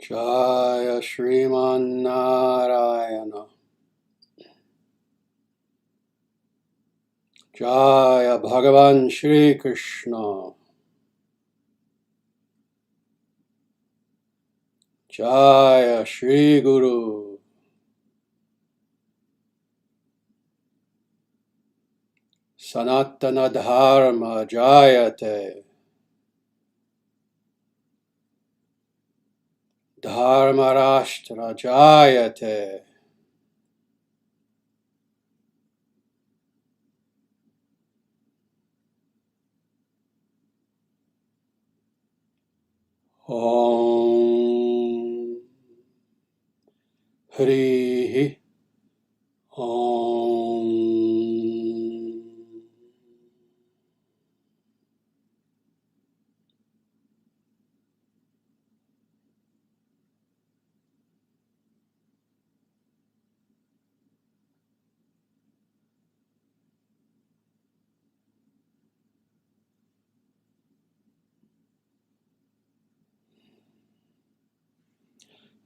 Jaya Shriman Narayana. Jaya Bhagavan Shri Krishna. Jaya Shri Guru. Sanatana Dharma Jayate. Dharma Rashtra Jayate. Om Hri Om.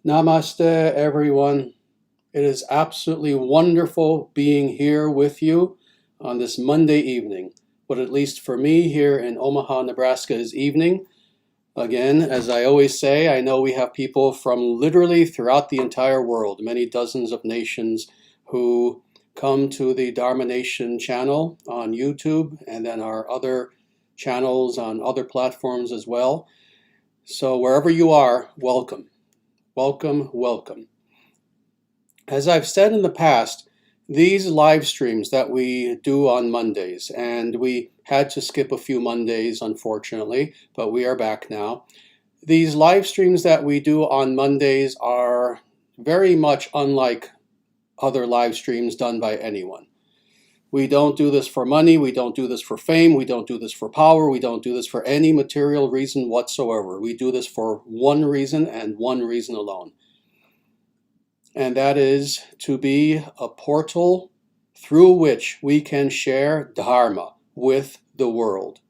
Namaste, everyone. It is absolutely wonderful being here with you on this Monday evening. But at least for me here in Omaha, Nebraska is evening. Again, as I always say, I know we have people from literally throughout the entire world, many dozens of nations who come to the Dharma Nation channel on YouTube and then our other channels on other platforms as well. So wherever you are, welcome. Welcome, welcome. As I've said in the past, these live streams that we do on Mondays, and we had to skip a few Mondays, unfortunately, but we are back now. These live streams that we do on Mondays are very much unlike other live streams done by anyone. We don't do this for money, we don't do this for fame, we don't do this for power, we don't do this for any material reason whatsoever. We do this for one reason and one reason alone. And that is to be a portal through which we can share Dharma with the world,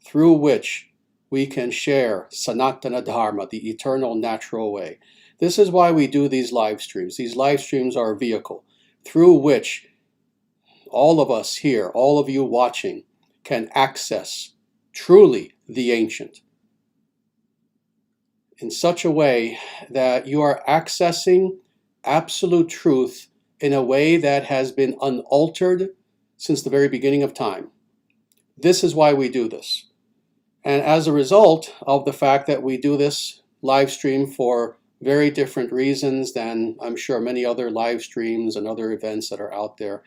through which we can share Sanatana Dharma, the eternal natural way. This is why we do these live streams. These live streams are a vehicle through which all of us here, all of you watching, can access truly the ancient in such a way that you are accessing absolute truth in a way that has been unaltered since the very beginning of time. This is why we do this. And as a result of the fact that we do this live stream for very different reasons than I'm sure many other live streams and other events that are out there,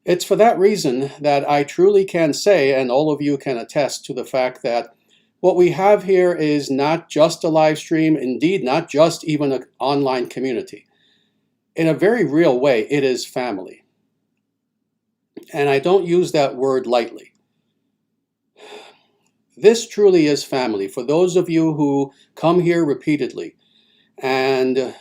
it's for that reason that I truly can say, and all of you can attest to the fact that what we have here is not just a live stream, indeed not just even an online community. In a very real way, it is family. And I don't use that word lightly. This truly is family. For those of you who come here repeatedly and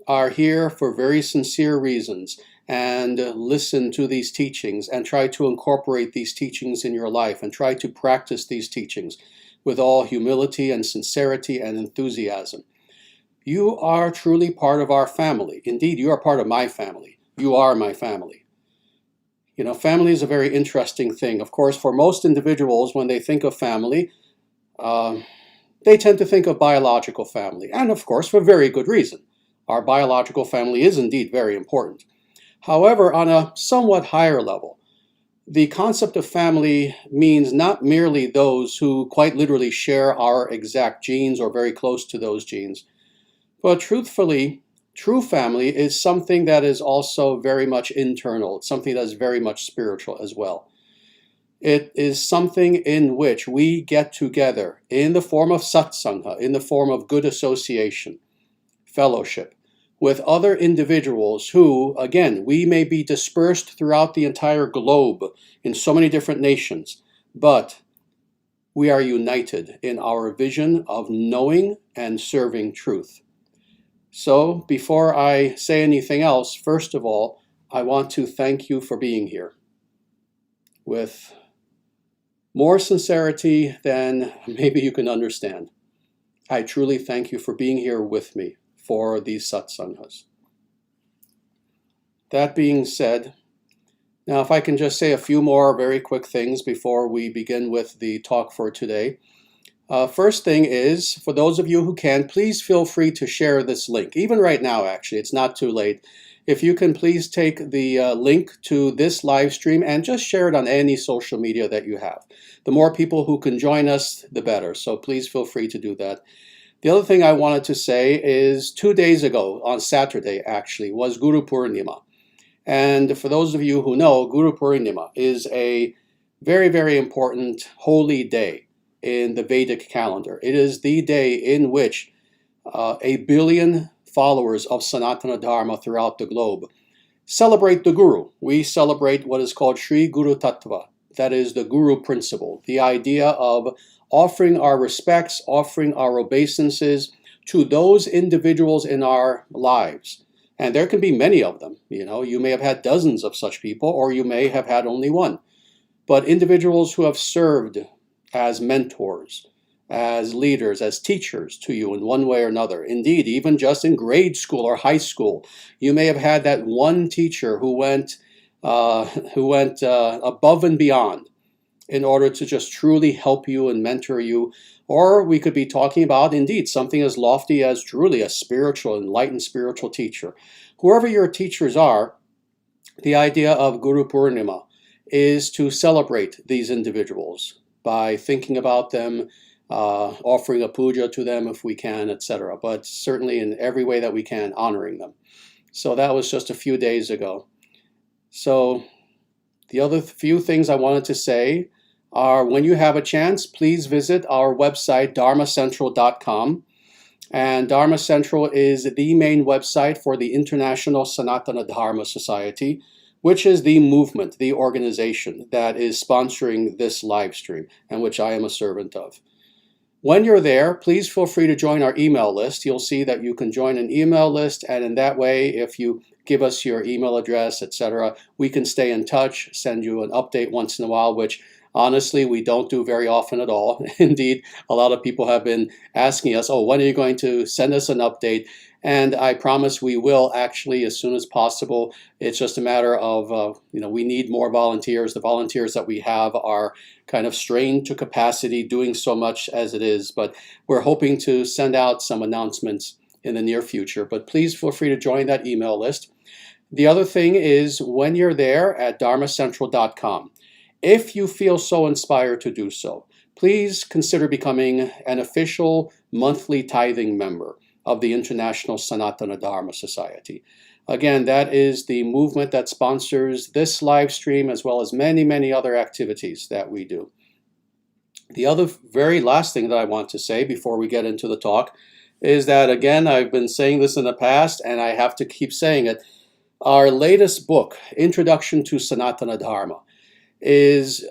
are here for very sincere reasons and listen to these teachings and try to incorporate these teachings in your life and try to practice these teachings with all humility and sincerity and enthusiasm, you are truly part of our family. Indeed, you are part of my family. You are my family. You know, family is a very interesting thing. Of course, for most individuals, when they think of family, they tend to think of biological family. And of course, for very good reason. Our biological family is indeed very important. However, on a somewhat higher level, the concept of family means not merely those who quite literally share our exact genes or very close to those genes. But truthfully, true family is something that is also very much internal. It's something that is very much spiritual as well. It is something in which we get together in the form of satsanga, in the form of good association, fellowship, with other individuals who, again, we may be dispersed throughout the entire globe in so many different nations, but we are united in our vision of knowing and serving truth. So, before I say anything else, first of all, I want to thank you for being here with more sincerity than maybe you can understand. I truly thank you for being here with me for these satsangas. That being said, now if I can just say a few more very quick things before we begin with the talk for today. First thing is, for those of you who can, please feel free to share this link. Even right now, actually, it's not too late. If you can please take the link to this live stream and just share it on any social media that you have. The more people who can join us, the better. So please feel free to do that. The other thing I wanted to say is 2 days ago, on Saturday actually, was Guru Purnima. And for those of you who know, Guru Purnima is a very, very important holy day in the Vedic calendar. It is the day in which 1 billion followers of Sanatana Dharma throughout the globe celebrate the Guru. We celebrate what is called Sri Guru Tattva. That is the Guru principle, the idea of offering our respects, offering our obeisances to those individuals in our lives. And there can be many of them. You may have had dozens of such people, or you may have had only one. But individuals who have served as mentors, as leaders, as teachers to you in one way or another. Indeed, even just in grade school or high school, you may have had that one teacher who went above and beyond in order to just truly help you and mentor you. Or we could be talking about, indeed, something as lofty as truly a spiritual, enlightened spiritual teacher. Whoever your teachers are, the idea of Guru Purnima is to celebrate these individuals by thinking about them, offering a puja to them if we can, etc. But certainly in every way that we can, honoring them. So that was just a few days ago. So the other few things I wanted to say are, when you have a chance, please visit our website, dharmacentral.com. And Dharma Central is the main website for the International Sanatana Dharma Society, which is the movement, the organization that is sponsoring this live stream and which I am a servant of. When you're there, please feel free to join our email list. You'll see that you can join an email list, and in that way, if you give us your email address, etc., we can stay in touch, send you an update once in a while, which honestly we don't do very often at all. Indeed, a lot of people have been asking us, when are you going to send us an update? And I promise we will, actually, as soon as possible. It's just a matter of, we need more volunteers. The volunteers that we have are kind of strained to capacity, doing so much as it is. But we're hoping to send out some announcements in the near future. But please feel free to join that email list. The other thing is, when you're there at dharmacentral.com, if you feel so inspired to do so, please consider becoming an official monthly tithing member of the International Sanatana Dharma Society. Again, that is the movement that sponsors this live stream, as well as many, many other activities that we do. The other very last thing that I want to say before we get into the talk is that, again, I've been saying this in the past, and I have to keep saying it. Our latest book, Introduction to Sanatana Dharma, is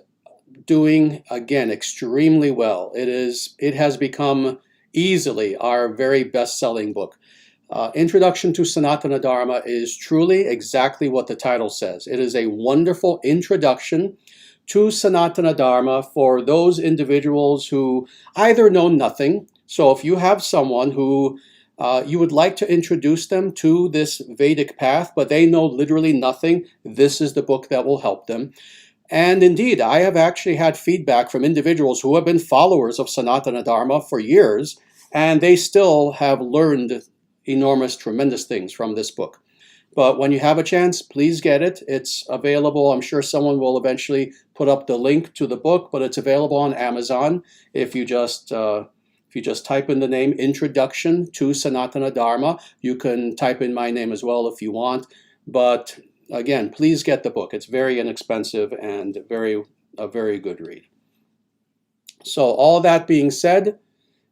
doing, again, extremely well. It has become easily our very best-selling book. Introduction to Sanatana Dharma is truly exactly what the title says. It is a wonderful introduction to Sanatana Dharma for those individuals who either know nothing. So if you have someone who you would like to introduce them to this Vedic path, but they know literally nothing, this is the book that will help them. And indeed, I have actually had feedback from individuals who have been followers of Sanatana Dharma for years, and they still have learned enormous, tremendous things from this book. But when you have a chance, please get it. It's available. I'm sure someone will eventually put up the link to the book, but it's available on Amazon. If you just type in the name Introduction to Sanatana Dharma, you can type in my name as well if you want. But again, please get the book. It's very inexpensive and a very good read. So all that being said,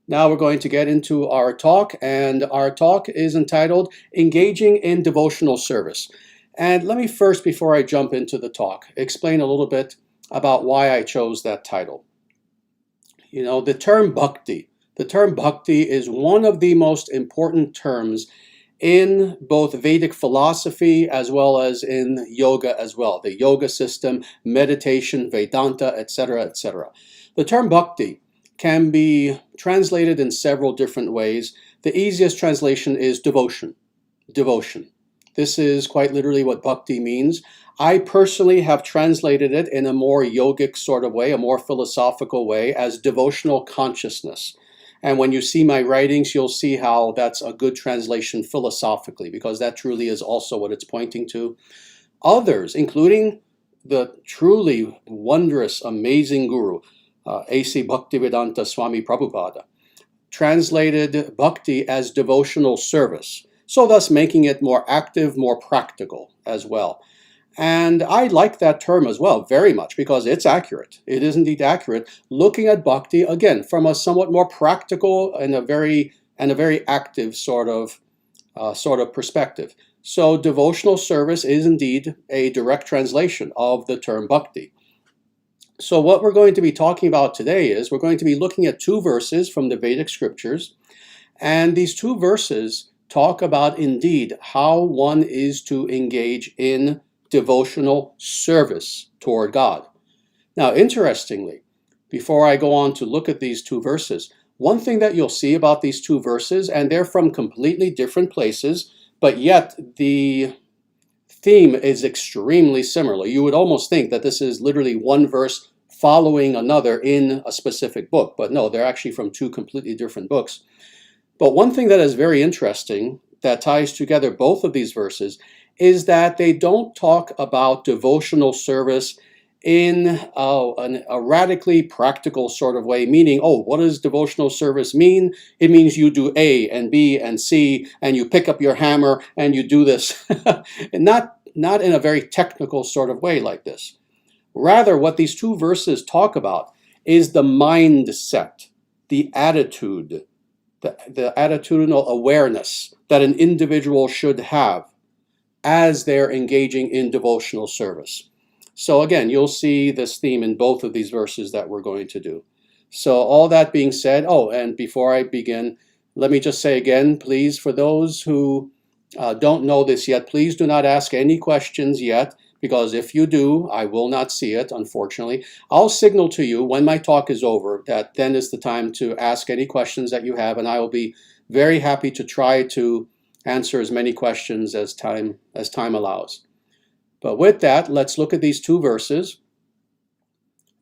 now we're going to get into our talk, and our talk is entitled Engaging in Devotional Service. And let me first, before I jump into the talk, explain a little bit about why I chose that title. The term Bhakti is one of the most important terms in both Vedic philosophy as well as in yoga as well. The yoga system, meditation, Vedanta, etc., etc. The term Bhakti can be translated in several different ways. The easiest translation is devotion. Devotion. This is quite literally what bhakti means. I personally have translated it in a more yogic sort of way, a more philosophical way, as devotional consciousness. And when you see my writings, you'll see how that's a good translation philosophically, because that truly is also what it's pointing to. Others, including the truly wondrous, amazing guru, A.C. Bhaktivedanta Swami Prabhupada, translated bhakti as devotional service, so thus making it more active, more practical as well. And I like that term as well very much, because it's accurate. It is indeed accurate, looking at bhakti again from a somewhat more practical and a very active sort of perspective. So devotional service is indeed a direct translation of the term bhakti. So what we're going to be talking about today is we're going to be looking at two verses from the Vedic scriptures, and these two verses talk about indeed how one is to engage in devotional service toward God. Now, interestingly, before I go on to look at these two verses, one thing that you'll see about these two verses, and they're from completely different places, but yet the theme is extremely similar. You would almost think that this is literally one verse following another in a specific book, but no, they're actually from two completely different books. But one thing that is very interesting that ties together both of these verses is that they don't talk about devotional service in a radically practical sort of way, meaning, oh, what does devotional service mean? It means you do A and B and C, and you pick up your hammer and you do this. Not in a very technical sort of way like this. Rather, what these two verses talk about is the mindset, the attitude, the attitudinal awareness that an individual should have as they're engaging in devotional service. So again, you'll see this theme in both of these verses that we're going to do. So all that being said, and before I begin, let me just say again, please, for those who don't know this yet, please do not ask any questions yet, because if you do, I will not see it, unfortunately. I'll signal to you when my talk is over that then is the time to ask any questions that you have, and I will be very happy to try to answer as many questions as time allows. But with that, let's look at these two verses.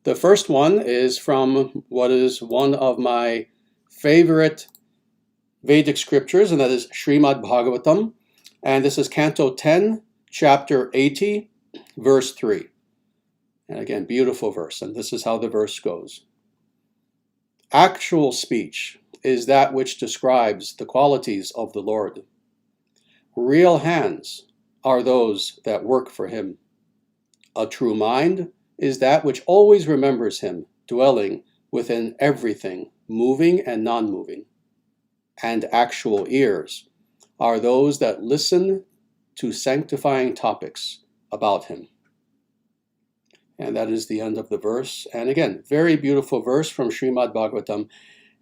The first one is from what is one of my favorite Vedic scriptures, and that is Srimad Bhagavatam. And this is Canto 10, Chapter 80, Verse 3. And again, beautiful verse, and this is how the verse goes. Actual speech is that which describes the qualities of the Lord. Real hands are those that work for him. A true mind is that which always remembers him, dwelling within everything, moving and non-moving. And actual ears are those that listen to sanctifying topics about him. And that is the end of the verse. And again, very beautiful verse from Srimad Bhagavatam.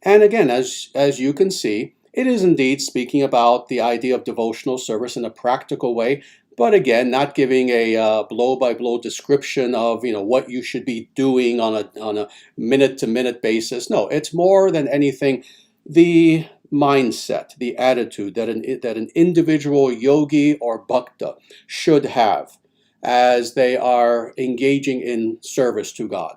And again, as you can see, it is indeed speaking about the idea of devotional service in a practical way, but again, not giving a blow-by-blow description of what you should be doing on a minute-to-minute basis. No, it's more than anything the mindset, the attitude that an individual yogi or bhakta should have as they are engaging in service to God.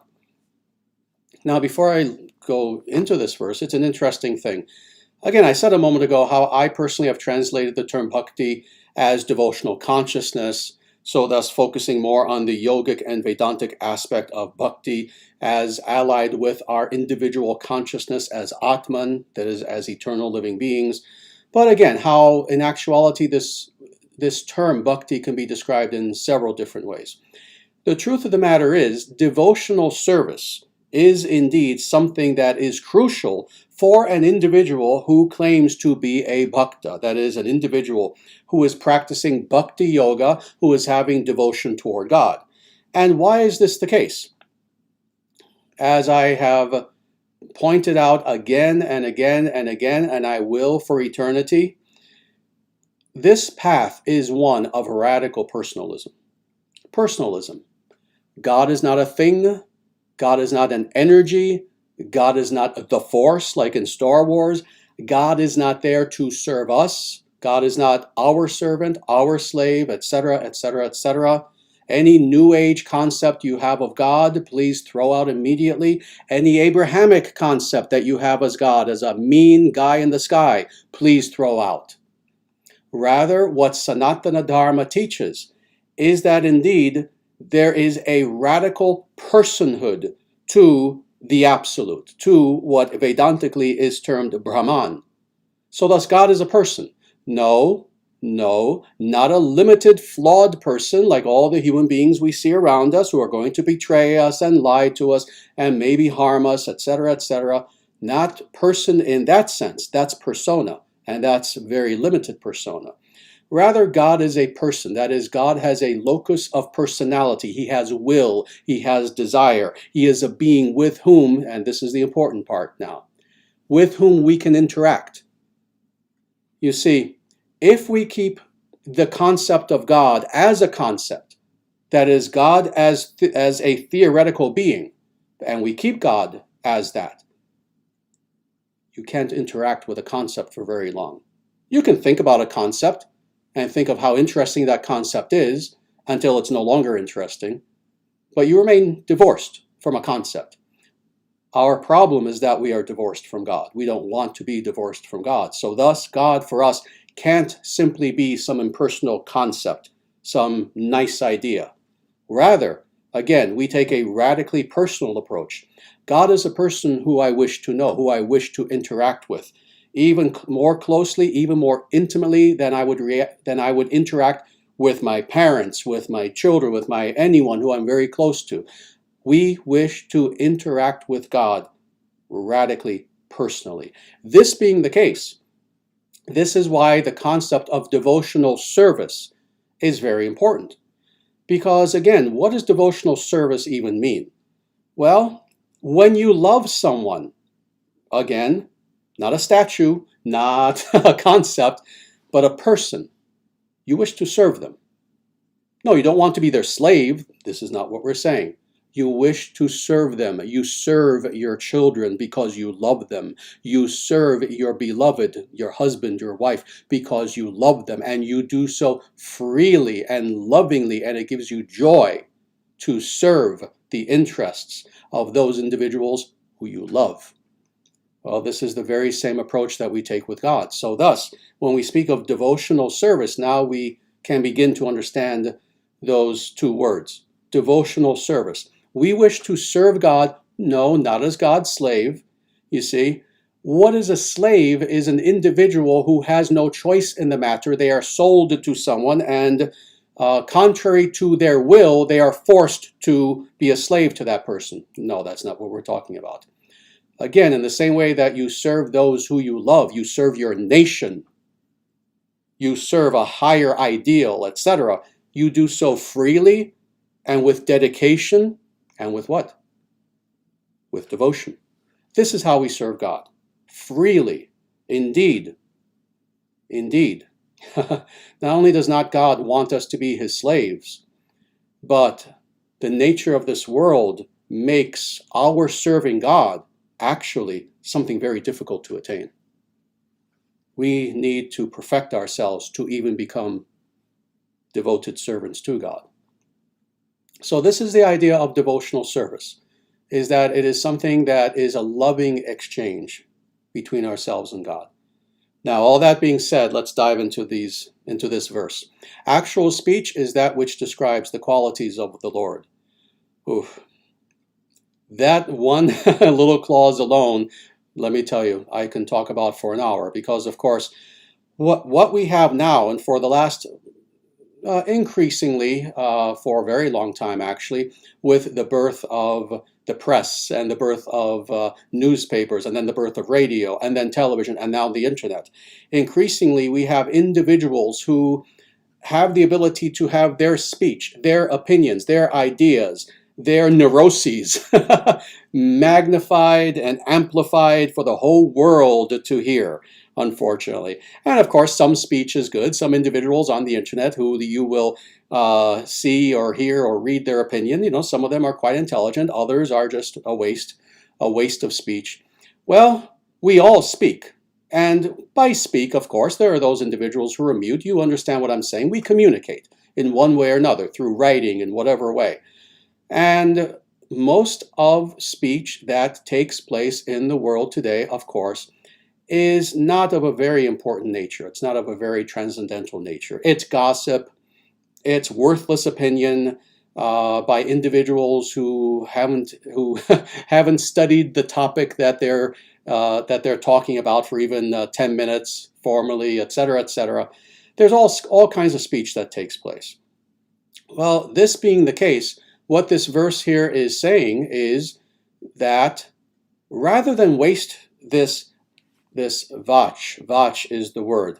Now, before I go into this verse, it's an interesting thing. Again, I said a moment ago how I personally have translated the term bhakti as devotional consciousness, so thus focusing more on the yogic and Vedantic aspect of bhakti as allied with our individual consciousness as Atman, that is, as eternal living beings. But again, how in actuality this term bhakti can be described in several different ways. The truth of the matter is, devotional service is indeed something that is crucial for an individual who claims to be a bhakta, that is, an individual who is practicing bhakti yoga, who is having devotion toward God. And why is this the case? As I have pointed out again and again and again, and I will for eternity, this path is one of radical personalism. Personalism. God is not a thing. God is not an energy. God is not the Force like in Star Wars. God is not there to serve us. God is not our servant, our slave, etc., etc., etc. Any New Age concept you have of God, please throw out immediately. Any Abrahamic concept that you have as God, as a mean guy in the sky, please throw out. Rather, what Sanatana Dharma teaches is that indeed there is a radical personhood to the Absolute, to what Vedantically is termed Brahman. So thus God is a person. No, not a limited, flawed person like all the human beings we see around us who are going to betray us and lie to us and maybe harm us, etc., etc. Not person in that sense. That's persona, and that's very limited persona. Rather, God is a person. That is, God has a locus of personality. He has will. He has desire. He is a being with whom, and this is the important part now, with whom we can interact. You see, if we keep the concept of God as a concept, that is, God as a theoretical being, and we keep God as that, you can't interact with a concept for very long. You can think about a concept and think of how interesting that concept is until it's no longer interesting, but you remain divorced from a concept. Our problem is that we are divorced from God. We don't want to be divorced from God. So thus, God for us can't simply be some impersonal concept, some nice idea. Rather, again, we take a radically personal approach. God is a person who I wish to know, who I wish to interact with, even more closely, even more intimately than I would interact with my parents, with my children, with anyone who I'm very close to. We wish to interact with God radically, personally. This being the case, this is why the concept of devotional service is very important. Because again, what does devotional service even mean? Well, when you love someone, again, not a statue, not a concept, but a person, you wish to serve them. No, you don't want to be their slave. This is not what we're saying. You wish to serve them. You serve your children because you love them. You serve your beloved, your husband, your wife, because you love them. And you do so freely and lovingly, and it gives you joy to serve the interests of those individuals who you love. Well, this is the very same approach that we take with God. So thus, when we speak of devotional service, now we can begin to understand those two words, devotional service. We wish to serve God, no, not as God's slave. You see, what is a slave is an individual who has no choice in the matter. They are sold to someone, and contrary to their will, they are forced to be a slave to that person. No, that's not what we're talking about. Again, in the same way that you serve those who you love, you serve your nation, you serve a higher ideal, etc., you do so freely and with dedication and with what? With devotion. This is how we serve God. Freely. Indeed. Indeed. Not only does not God want us to be his slaves, but the nature of this world makes our serving God actually something very difficult to attain. We need to perfect ourselves to even become devoted servants to God. So this is the idea of devotional service, is that it is something that is a loving exchange between ourselves and God. Now, all that being said, let's dive into this verse. Actual speech is that which describes the qualities of the Lord. Oof. That one little clause alone, let me tell you, I can talk about for an hour, because of course, what we have now, and for the last increasingly for a very long time actually, with the birth of the press and the birth of newspapers, and then the birth of radio, and then television, and now the internet. Increasingly, we have individuals who have the ability to have their speech, their opinions, their ideas, their neuroses magnified and amplified for the whole world to hear, unfortunately. And of course, some speech is good. Some individuals on the internet who you will see or hear or read their opinion, some of them are quite intelligent. Others are just a waste a waste of speech. Well, we all speak. And by speak, of course, there are those individuals who are mute. You understand what I'm saying. We communicate in one way or another, through writing in whatever way. And most of speech that takes place in the world today, of course, is not of a very important nature. It's not of a very transcendental nature. It's gossip. It's worthless opinion by individuals who haven't haven't studied the topic that they're talking about for even 10 minutes formally, etc., etc. There's all kinds of speech that takes place. Well, this being the case, what this verse here is saying is that rather than waste this vach is the word.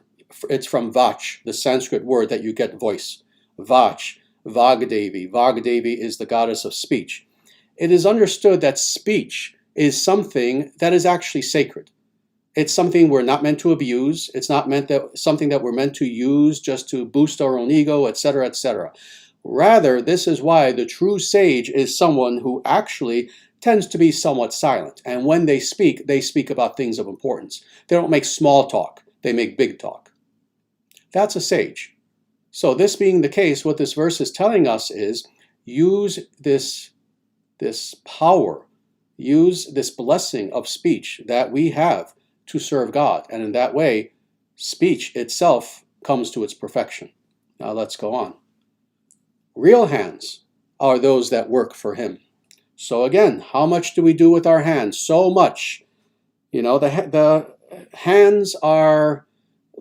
It's from vach, the Sanskrit word that you get voice. Vach, Vagdevi. Vagdevi is the goddess of speech. It is understood that speech is something that is actually sacred. It's something we're not meant to abuse. It's not something that we're meant to use just to boost our own ego, etc., etc. Rather, this is why the true sage is someone who actually tends to be somewhat silent. And when they speak about things of importance. They don't make small talk. They make big talk. That's a sage. So this being the case, what this verse is telling us is use this power, use this blessing of speech that we have to serve God. And in that way, speech itself comes to its perfection. Now let's go on. Real hands are those that work for Him. So again, how much do we do with our hands? So much. You know, the hands are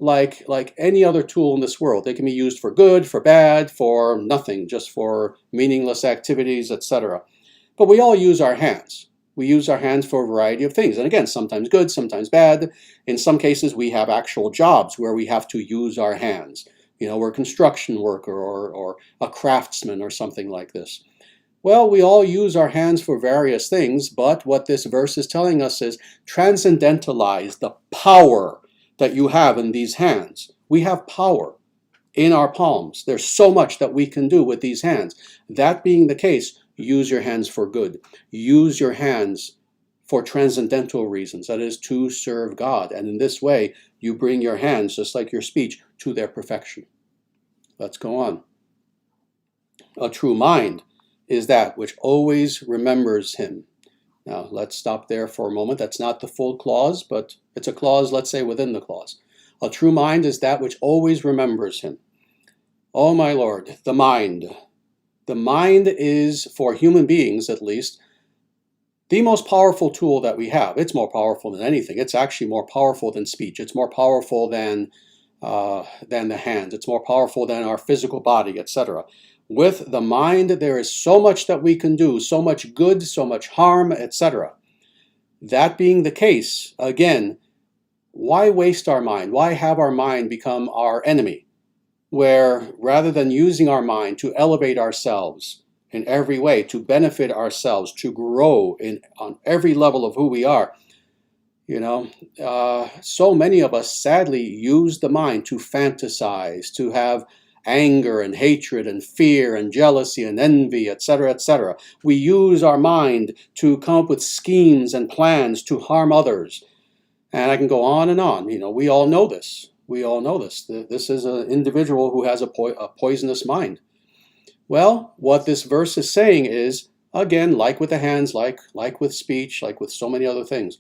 like any other tool in this world. They can be used for good, for bad, for nothing, just for meaningless activities, etc. But we all use our hands. We use our hands for a variety of things. And again, sometimes good, sometimes bad. In some cases, we have actual jobs where we have to use our hands. You know, we're a construction worker or a craftsman or something like this. Well, we all use our hands for various things, but what this verse is telling us is transcendentalize the power that you have in these hands. We have power in our palms. There's so much that we can do with these hands. That being the case, use your hands for good. Use your hands for transcendental reasons, that is, to serve God. And in this way, you bring your hands, just like your speech, to their perfection. Let's go on. A true mind is that which always remembers Him. Now, let's stop there for a moment. That's not the full clause, but it's a clause, let's say, within the clause. A true mind is that which always remembers Him. Oh, my Lord, the mind. The mind is, for human beings at least, the most powerful tool that we have. It's more powerful than anything. It's actually more powerful than speech. It's more powerful than the hands. It's more powerful than our physical body, etc. With the mind, there is so much that we can do, so much good, so much harm, etc. That being the case, again, why waste our mind? Why have our mind become our enemy? Where rather than using our mind to elevate ourselves in every way, to benefit ourselves, to grow on every level of who we are, you know, so many of us sadly use the mind to fantasize, to have anger and hatred and fear and jealousy and envy, etc., etc. We use our mind to come up with schemes and plans to harm others. And I can go on and on. You know, we all know this. We all know this. This is an individual who has a poisonous mind. Well, what this verse is saying is, again, like with the hands, like with speech, like with so many other things,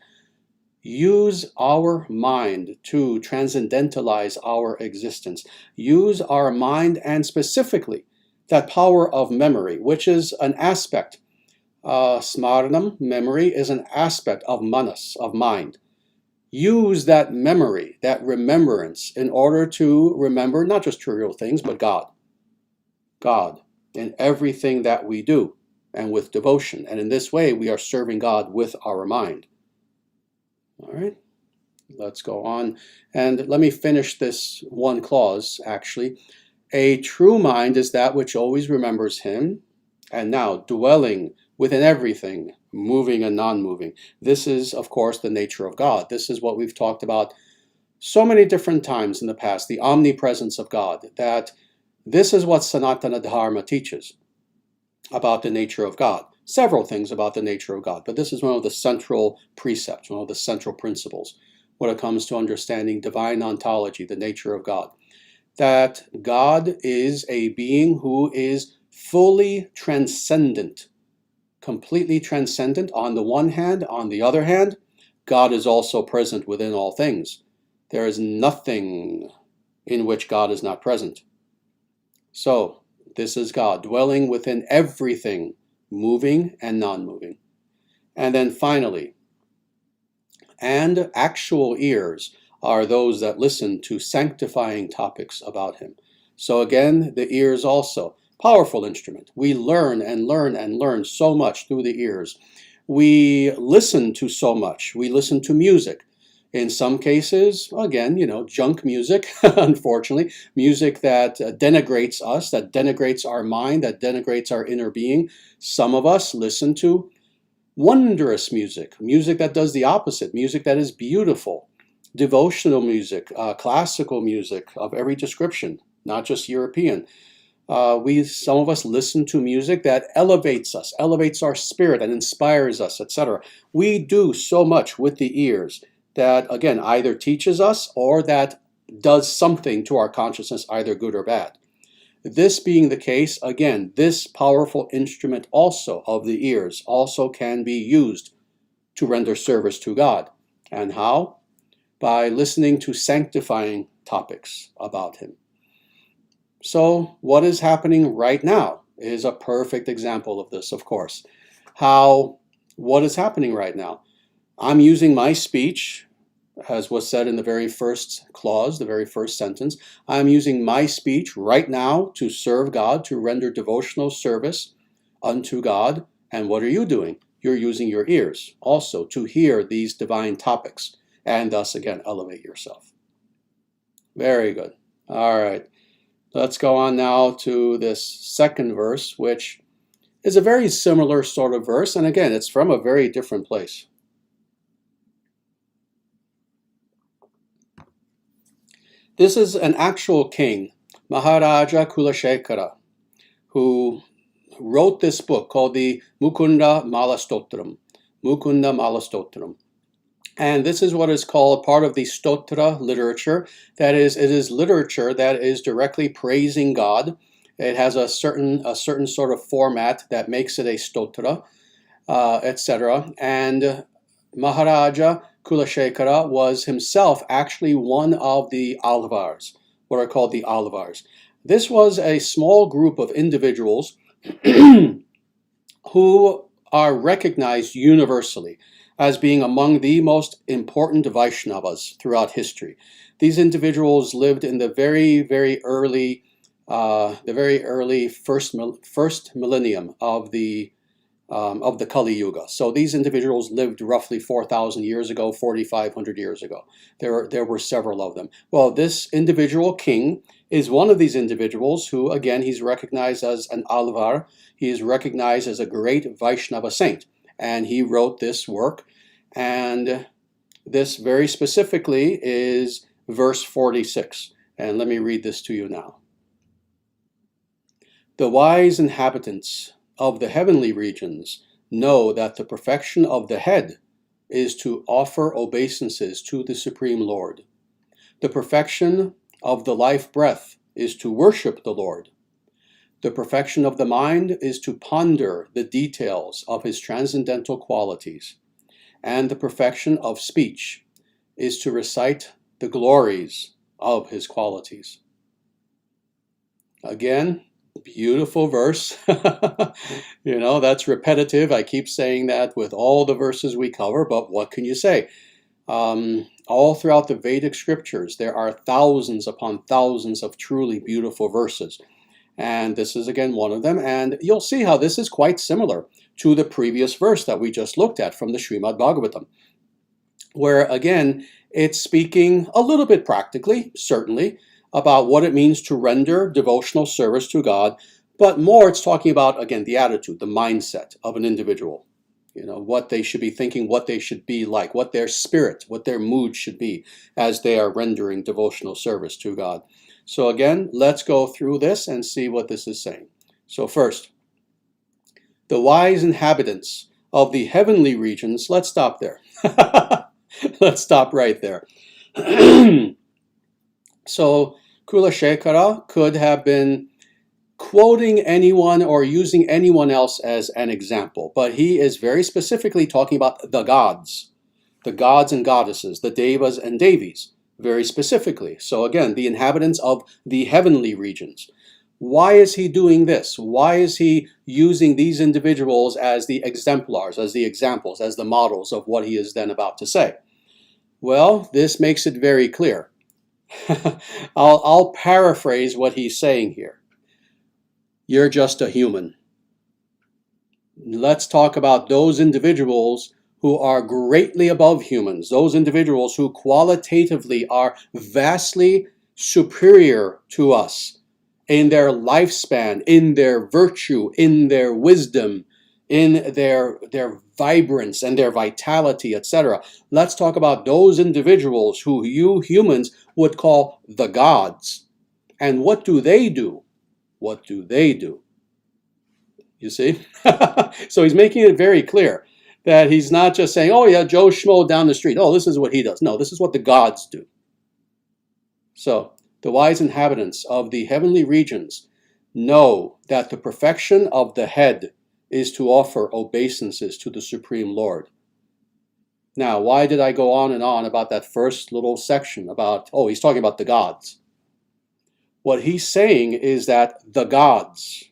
use our mind to transcendentalize our existence. Use our mind, and specifically that power of memory, which is an aspect. Smaranam, memory, is an aspect of manas, of mind. Use that memory, that remembrance, in order to remember not just trivial things, but God. God in everything that we do, and with devotion. And in this way, we are serving God with our mind. All right, let's go on. And let me finish this one clause, actually. A true mind is that which always remembers Him. And now, dwelling within everything, moving and non-moving. This is, of course, the nature of God. This is what we've talked about so many different times in the past, the omnipresence of God, that this is what Sanatana Dharma teaches about the nature of God. several things about the nature of God, but this is one of the central precepts, one of the central principles when it comes to understanding divine ontology, the nature of God. That God is a being who is fully transcendent, completely transcendent on the one hand. On the other hand, God is also present within all things. There is nothing in which God is not present. So, this is God dwelling within everything, moving and non-moving. And then finally, and actual ears are those that listen to sanctifying topics about him. So again, the ears also, powerful instrument. We learn and learn and learn so much through the ears. We listen to so much. We listen to music. In some cases, again, junk music, unfortunately, music that denigrates us, that denigrates our mind, that denigrates our inner being. Some of us listen to wondrous music, music that does the opposite, music that is beautiful, devotional music, classical music of every description, not just European. Some of us listen to music that elevates us, elevates our spirit and inspires us, etc. We do so much with the ears that, again, either teaches us or that does something to our consciousness, either good or bad. This being the case, again, this powerful instrument also of the ears also can be used to render service to God. And how? By listening to sanctifying topics about him. So what is happening right now is a perfect example of this, of course. What is happening right now? I'm using my speech, as was said in the very first clause, the very first sentence. I'm using my speech right now to serve God, to render devotional service unto God. And what are you doing? You're using your ears also to hear these divine topics and thus again elevate yourself. Very good. All right. Let's go on now to this second verse, which is a very similar sort of verse. And again, it's from a very different place. This is an actual king, Maharaja Kulasekhara, who wrote this book called the Mukunda-Mala-Stotra. Mukunda-Mala-Stotra. And this is what is called part of the Stotra literature. That is, it is literature that is directly praising God. It has a certain sort of format that makes it a Stotra, etc. And Maharaja Kulasekhara was himself actually one of the Alvars, what are called the Alvars. This was a small group of individuals who are recognized universally as being among the most important Vaishnavas throughout history. These individuals lived in the very, very early first millennium of the Kali Yuga. So these individuals lived roughly 4,000 years ago, 4,500 years ago. There were several of them. Well, this individual king is one of these individuals who, again, he's recognized as an Alvar. He is recognized as a great Vaishnava saint. And he wrote this work. And this very specifically is verse 46. And let me read this to you now. The wise inhabitants of the heavenly regions know that the perfection of the head is to offer obeisances to the Supreme Lord. The perfection of the life breath is to worship the Lord. The perfection of the mind is to ponder the details of his transcendental qualities. And the perfection of speech is to recite the glories of his qualities. Again, beautiful verse. That's repetitive. I keep saying that with all the verses we cover, but what can you say? All throughout the Vedic scriptures, there are thousands upon thousands of truly beautiful verses. And this is again one of them. And you'll see how this is quite similar to the previous verse that we just looked at from the Srimad Bhagavatam, where again, it's speaking a little bit practically, certainly, about what it means to render devotional service to God, but more it's talking about, again, the attitude, the mindset of an individual. What they should be thinking, what they should be like, what their spirit, what their mood should be as they are rendering devotional service to God. So again, let's go through this and see what this is saying. So first, The wise inhabitants of the heavenly regions. Let's stop there. Let's stop right there. So Kulasekhara could have been quoting anyone or using anyone else as an example, but he is very specifically talking about the gods and goddesses, the devas and devis, very specifically. So again, the inhabitants of the heavenly regions. Why is he doing this? Why is he using these individuals as the exemplars, as the examples, as the models of what he is then about to say? Well, this makes it very clear. I'll paraphrase what he's saying here. You're just a human. Let's talk about those individuals who are greatly above humans, those individuals who qualitatively are vastly superior to us in their lifespan, in their virtue, in their wisdom, in their vibrance and their vitality, etc. Let's talk about those individuals who you humans would call the gods. And what do they do? What do they do? You see? So he's making it very clear that he's not just saying, oh yeah, Joe Schmo down the street. Oh, this is what he does. No, this is what the gods do. So the wise inhabitants of the heavenly regions know that the perfection of the head is to offer obeisances to the Supreme Lord. Now, why did I go on and on about that first little section about, oh, he's talking about the gods. What he's saying is that the gods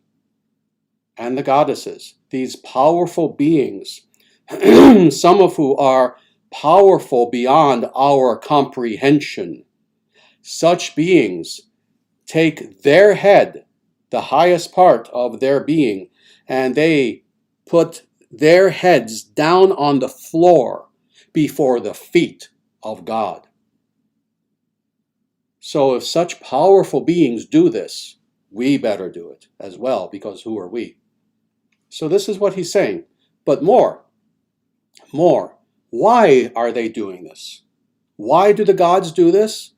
and the goddesses, these powerful beings, some of who are powerful beyond our comprehension, such beings take their head, the highest part of their being, and they put their heads down on the floor before the feet of God. So if such powerful beings do this, we better do it as well, because who are we? So this is what he's saying. But more. Why are they doing this? Why do the gods do this?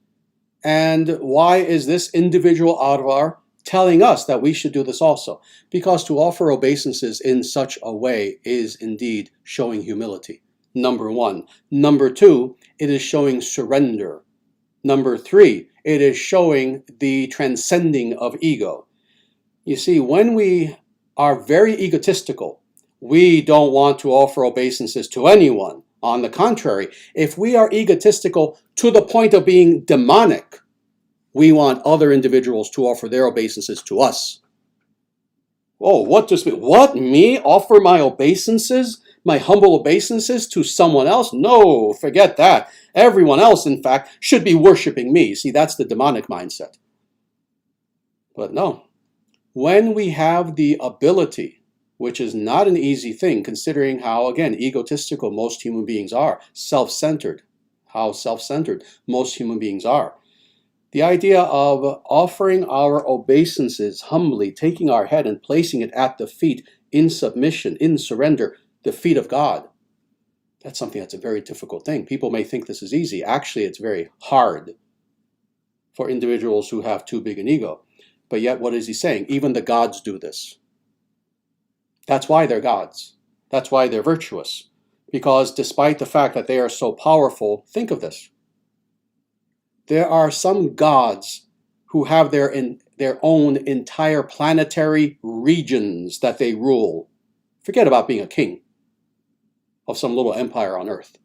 And why is this individual Alvar telling us that we should do this also? Because to offer obeisances in such a way is indeed showing humility. Number one. Number two, it is showing surrender. Number three, it is showing the transcending of ego. You see, when we are very egotistical, we don't want to offer obeisances to anyone. On the contrary, if we are egotistical to the point of being demonic, we want other individuals to offer their obeisances to us. Oh, what, me offer my obeisances, my humble obeisances to someone else? No, forget that. Everyone else, in fact, should be worshiping me. See, that's the demonic mindset. But no, when we have the ability, which is not an easy thing considering how, again, egotistical most human beings are, self-centered, how self-centered most human beings are. The idea of offering our obeisances humbly, taking our head and placing it at the feet in submission, in surrender, the feet of God. That's something that's a very difficult thing. People may think this is easy. Actually, it's very hard for individuals who have too big an ego. But yet, what is he saying? Even the gods do this. That's why they're gods. That's why they're virtuous. Because despite the fact that they are so powerful, think of this. There are some gods who have their own entire planetary regions that they rule. Forget about being a king of some little empire on earth.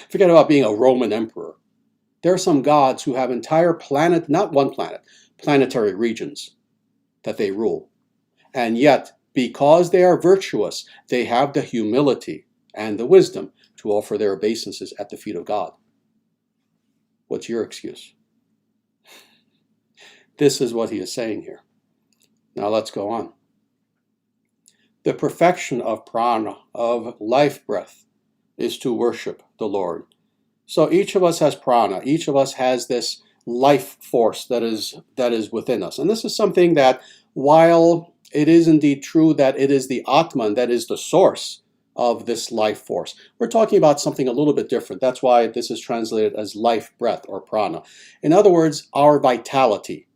Forget about being a Roman emperor. There are some gods who have entire planet, not one planet, planetary regions that they rule. And yet, because they are virtuous, they have the humility and the wisdom to offer their obeisances at the feet of God. What's your excuse? This is what he is saying here. Now let's go on. The perfection of prana, of life breath, is to worship the Lord. So each of us has prana. Each of us has this life force that is within us. And this is something that, while it is indeed true that it is the Atman that is the source of this life force, we're talking about something a little bit different. That's why this is translated as life breath or prana. In other words, our vitality,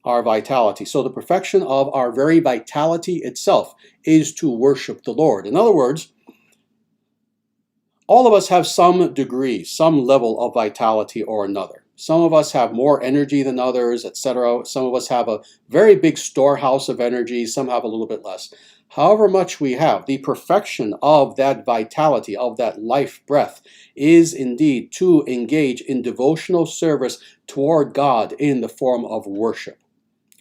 our vitality. So the perfection of our very vitality itself is to worship the Lord. In other words, all of us have some degree, some level of vitality or another. Some of us have more energy than others, etc. Some of us have a very big storehouse of energy. Some have a little bit less. However much we have, the perfection of that vitality, of that life breath, is indeed to engage in devotional service toward God in the form of worship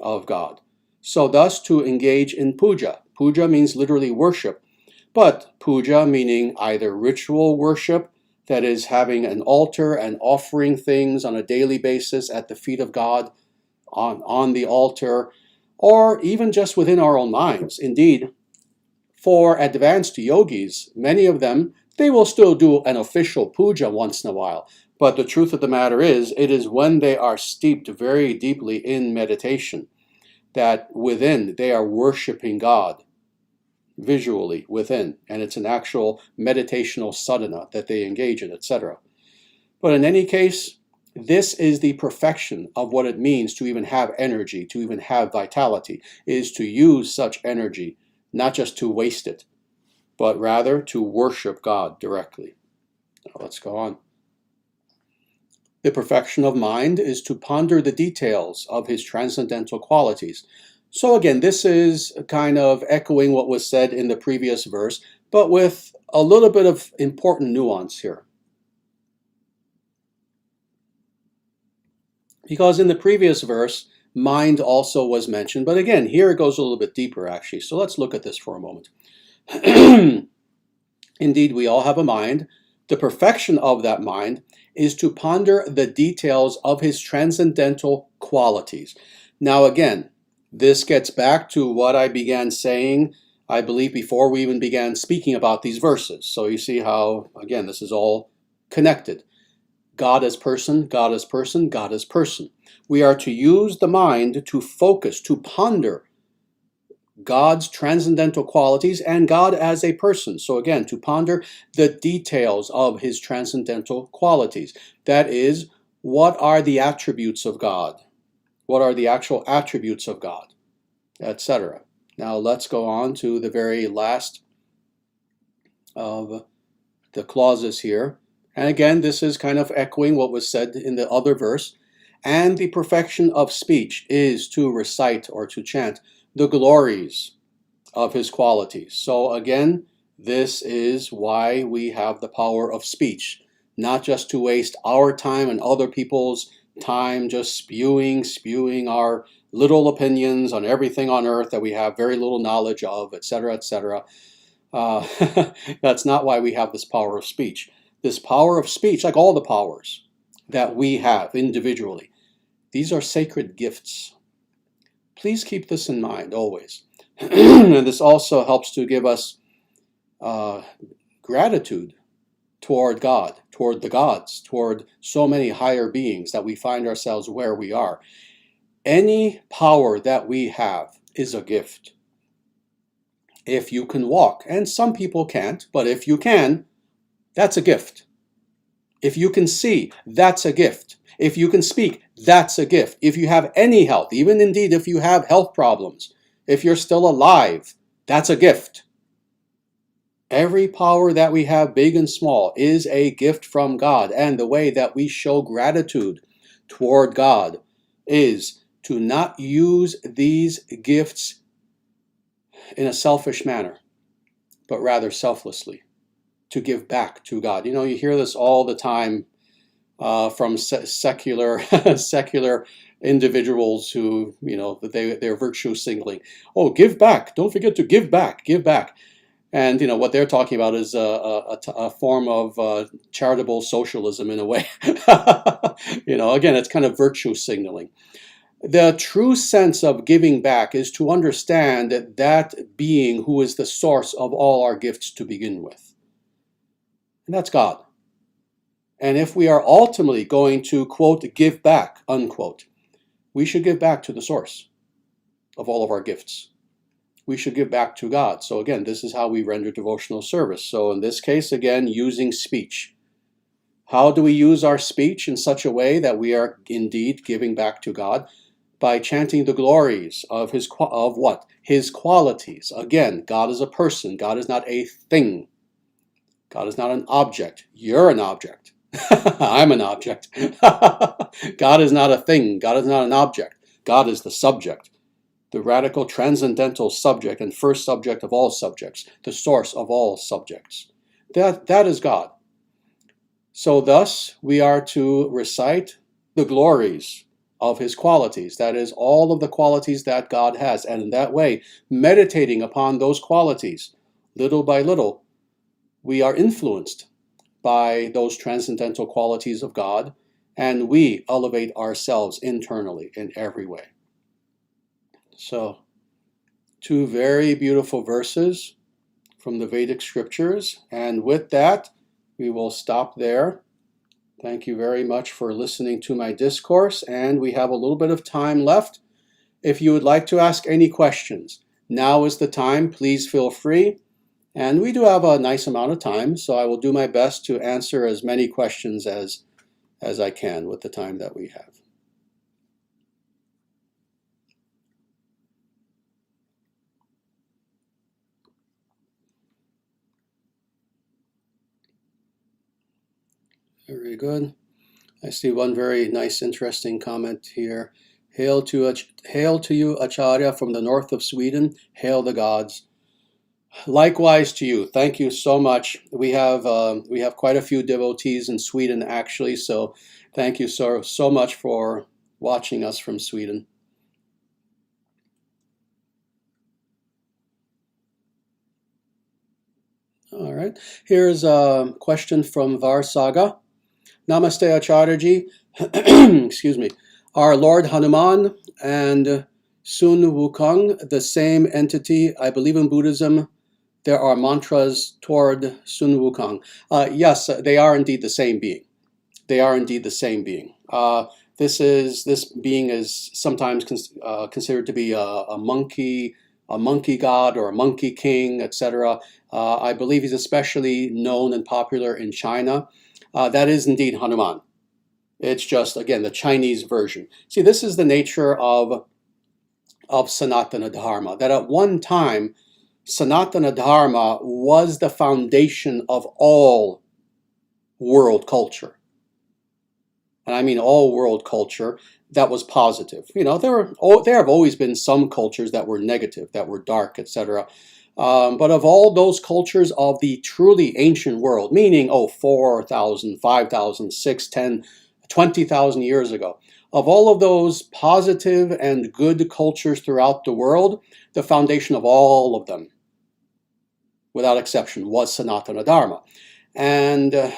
of God. So thus to engage in puja. Puja means literally worship, but puja meaning either ritual worship, that is having an altar and offering things on a daily basis at the feet of God on the altar, or even just within our own minds. Indeed, for advanced yogis, many of them, they will still do an official puja once in a while. But the truth of the matter is, it is when they are steeped very deeply in meditation that within they are worshiping God visually within, and it's an actual meditational sadhana that they engage in, etc. But in any case, this is the perfection of what it means to even have energy, to even have vitality, is to use such energy, not just to waste it, but rather to worship God directly. Now let's go on. The perfection of mind is to ponder the details of his transcendental qualities. So again, this is kind of echoing what was said in the previous verse, but with a little bit of important nuance here. Because in the previous verse, mind also was mentioned, but again, here it goes a little bit deeper actually. So let's look at this for a moment. Indeed, we all have a mind. The perfection of that mind is to ponder the details of his transcendental qualities. Now again, this gets back to what I began saying, I believe, before we even began speaking about these verses. So you see how, again, this is all connected. God as person, God as person, God as person. We are to use the mind to focus, to ponder God's transcendental qualities and God as a person. So again, to ponder the details of his transcendental qualities. That is, what are the attributes of God? What are the actual attributes of God? Etc. Now let's go on to the very last of the clauses here. And again, this is kind of echoing what was said in the other verse. And the perfection of speech is to recite or to chant the glories of his qualities. So again, this is why we have the power of speech, not just to waste our time and other people's time just spewing our little opinions on everything on earth that we have very little knowledge of, etc., etc. That's not why we have this power of speech. This power of speech, like all the powers that we have individually, these are sacred gifts. Please keep this in mind always. And this also helps to give us gratitude toward God, toward the gods, toward so many higher beings that we find ourselves where we are. Any power that we have is a gift. If you can walk, and some people can't, but if you can, that's a gift. If you can see, that's a gift. If you can speak, that's a gift. If you have any health, even indeed if you have health problems, if you're still alive, that's a gift. Every power that we have, big and small, is a gift from God. And the way that we show gratitude toward God is to not use these gifts in a selfish manner, but rather selflessly, to give back to God. You know, you hear this all the time from secular individuals who, you know, they're virtue signaling. Oh, give back. Don't forget to give back. Give back. And, you know, what they're talking about is a form of charitable socialism in a way. You know, again, it's kind of virtue signaling. The true sense of giving back is to understand that being who is the source of all our gifts to begin with. And that's God. And if we are ultimately going to, quote, give back, unquote, we should give back to the source of all of our gifts. We should give back to God. So again, this is how we render devotional service. So in this case, again, using speech. How do we use our speech in such a way that we are indeed giving back to God? by chanting the glories of what? His qualities. Again, God is a person. God is not a thing. God is not an object. You're an object. I'm an object. God is not a thing. God is not an object. God is the subject, the radical transcendental subject and first subject of all subjects, the source of all subjects. That is God. So thus, we are to recite the glories of his qualities. That is, all of the qualities that God has. And in that way, meditating upon those qualities, little by little, we are influenced by those transcendental qualities of God, and we elevate ourselves internally in every way. So, two very beautiful verses from the Vedic scriptures, and with that, we will stop there. Thank you very much for listening to my discourse, and we have a little bit of time left. If you would like to ask any questions, now is the time. Please feel free. And we do have a nice amount of time, so I will do my best to answer as many questions as I can with the time that we have. Very good. I see one very nice, interesting comment here. Hail to you, Acharya, from the north of Sweden. Hail the gods. Likewise to you. Thank you so much. We have quite a few devotees in Sweden, actually. So thank you so much for watching us from Sweden. All right. Here's a question from Varsaga. Namaste, Acharyaji. Excuse me. Are Lord Hanuman and Sun Wukong the same entity? I believe in Buddhism there are mantras toward Sun Wukong. Yes, they are indeed the same being. They are indeed the same being. This being is sometimes considered to be a monkey god or a monkey king, etc. I believe he's especially known and popular in China. That is indeed Hanuman. It's just, again, the Chinese version. See, this is the nature of Sanatana Dharma, that at one time, Sanatana Dharma was the foundation of all world culture. And I mean all world culture that was positive. You know, there have always been some cultures that were negative, that were dark, etc. But of all those cultures of the truly ancient world, meaning, 4,000, 5,000, 6, 10, 20,000 years ago, of all of those positive and good cultures throughout the world, the foundation of all of them, without exception, was Sanatana Dharma. And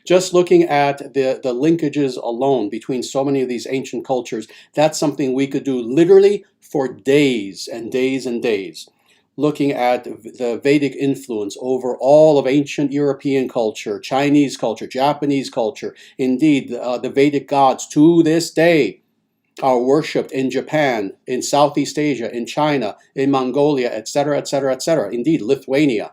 just looking at the linkages alone between so many of these ancient cultures, that's something we could do literally for days and days and days. Looking at the Vedic influence over all of ancient European culture, Chinese culture, Japanese culture. Indeed, the Vedic gods to this day are worshipped in Japan, in Southeast Asia, in China, in Mongolia, etc., etc., etc. Indeed, Lithuania,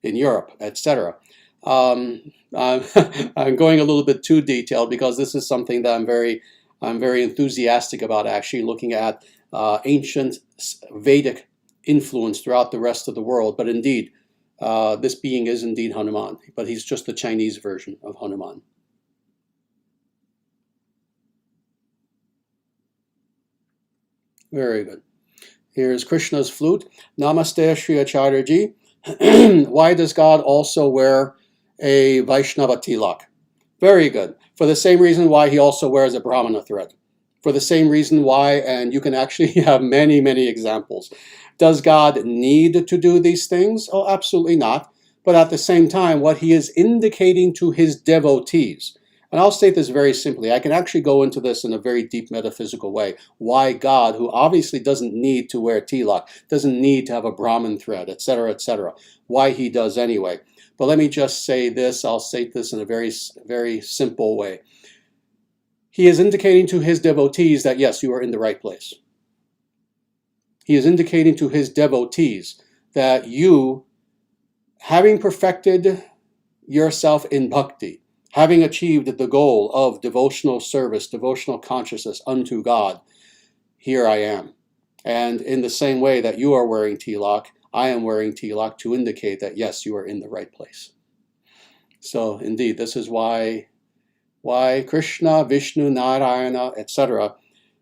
in Europe, etc. I'm going a little bit too detailed because this is something that I'm very enthusiastic about, actually, looking at ancient Vedic influence throughout the rest of the world. But indeed, this being is indeed Hanuman, but he's just the Chinese version of Hanuman. Very good. Here's Krishna's flute. Namaste, Sri Acharyaji. Why does God also wear a Vaishnava tilak? Very good. For the same reason why he also wears a Brahmana thread. For the same reason why, and you can actually have many, many examples. Does God need to do these things? Oh, absolutely not. But at the same time, what he is indicating to his devotees, and I'll state this very simply, I can actually go into this in a very deep metaphysical way. Why God, who obviously doesn't need to wear tilak, doesn't need to have a Brahmin thread, etc., why he does anyway. But let me just say this, I'll state this in a very, very simple way. He is indicating to his devotees that, yes, you are in the right place. He is indicating to his devotees that you, having perfected yourself in bhakti, having achieved the goal of devotional service, devotional consciousness unto God, here I am. And in the same way that you are wearing tilak, I am wearing tilak to indicate that, yes, you are in the right place. So indeed, this is why Krishna, Vishnu, Narayana, etc.,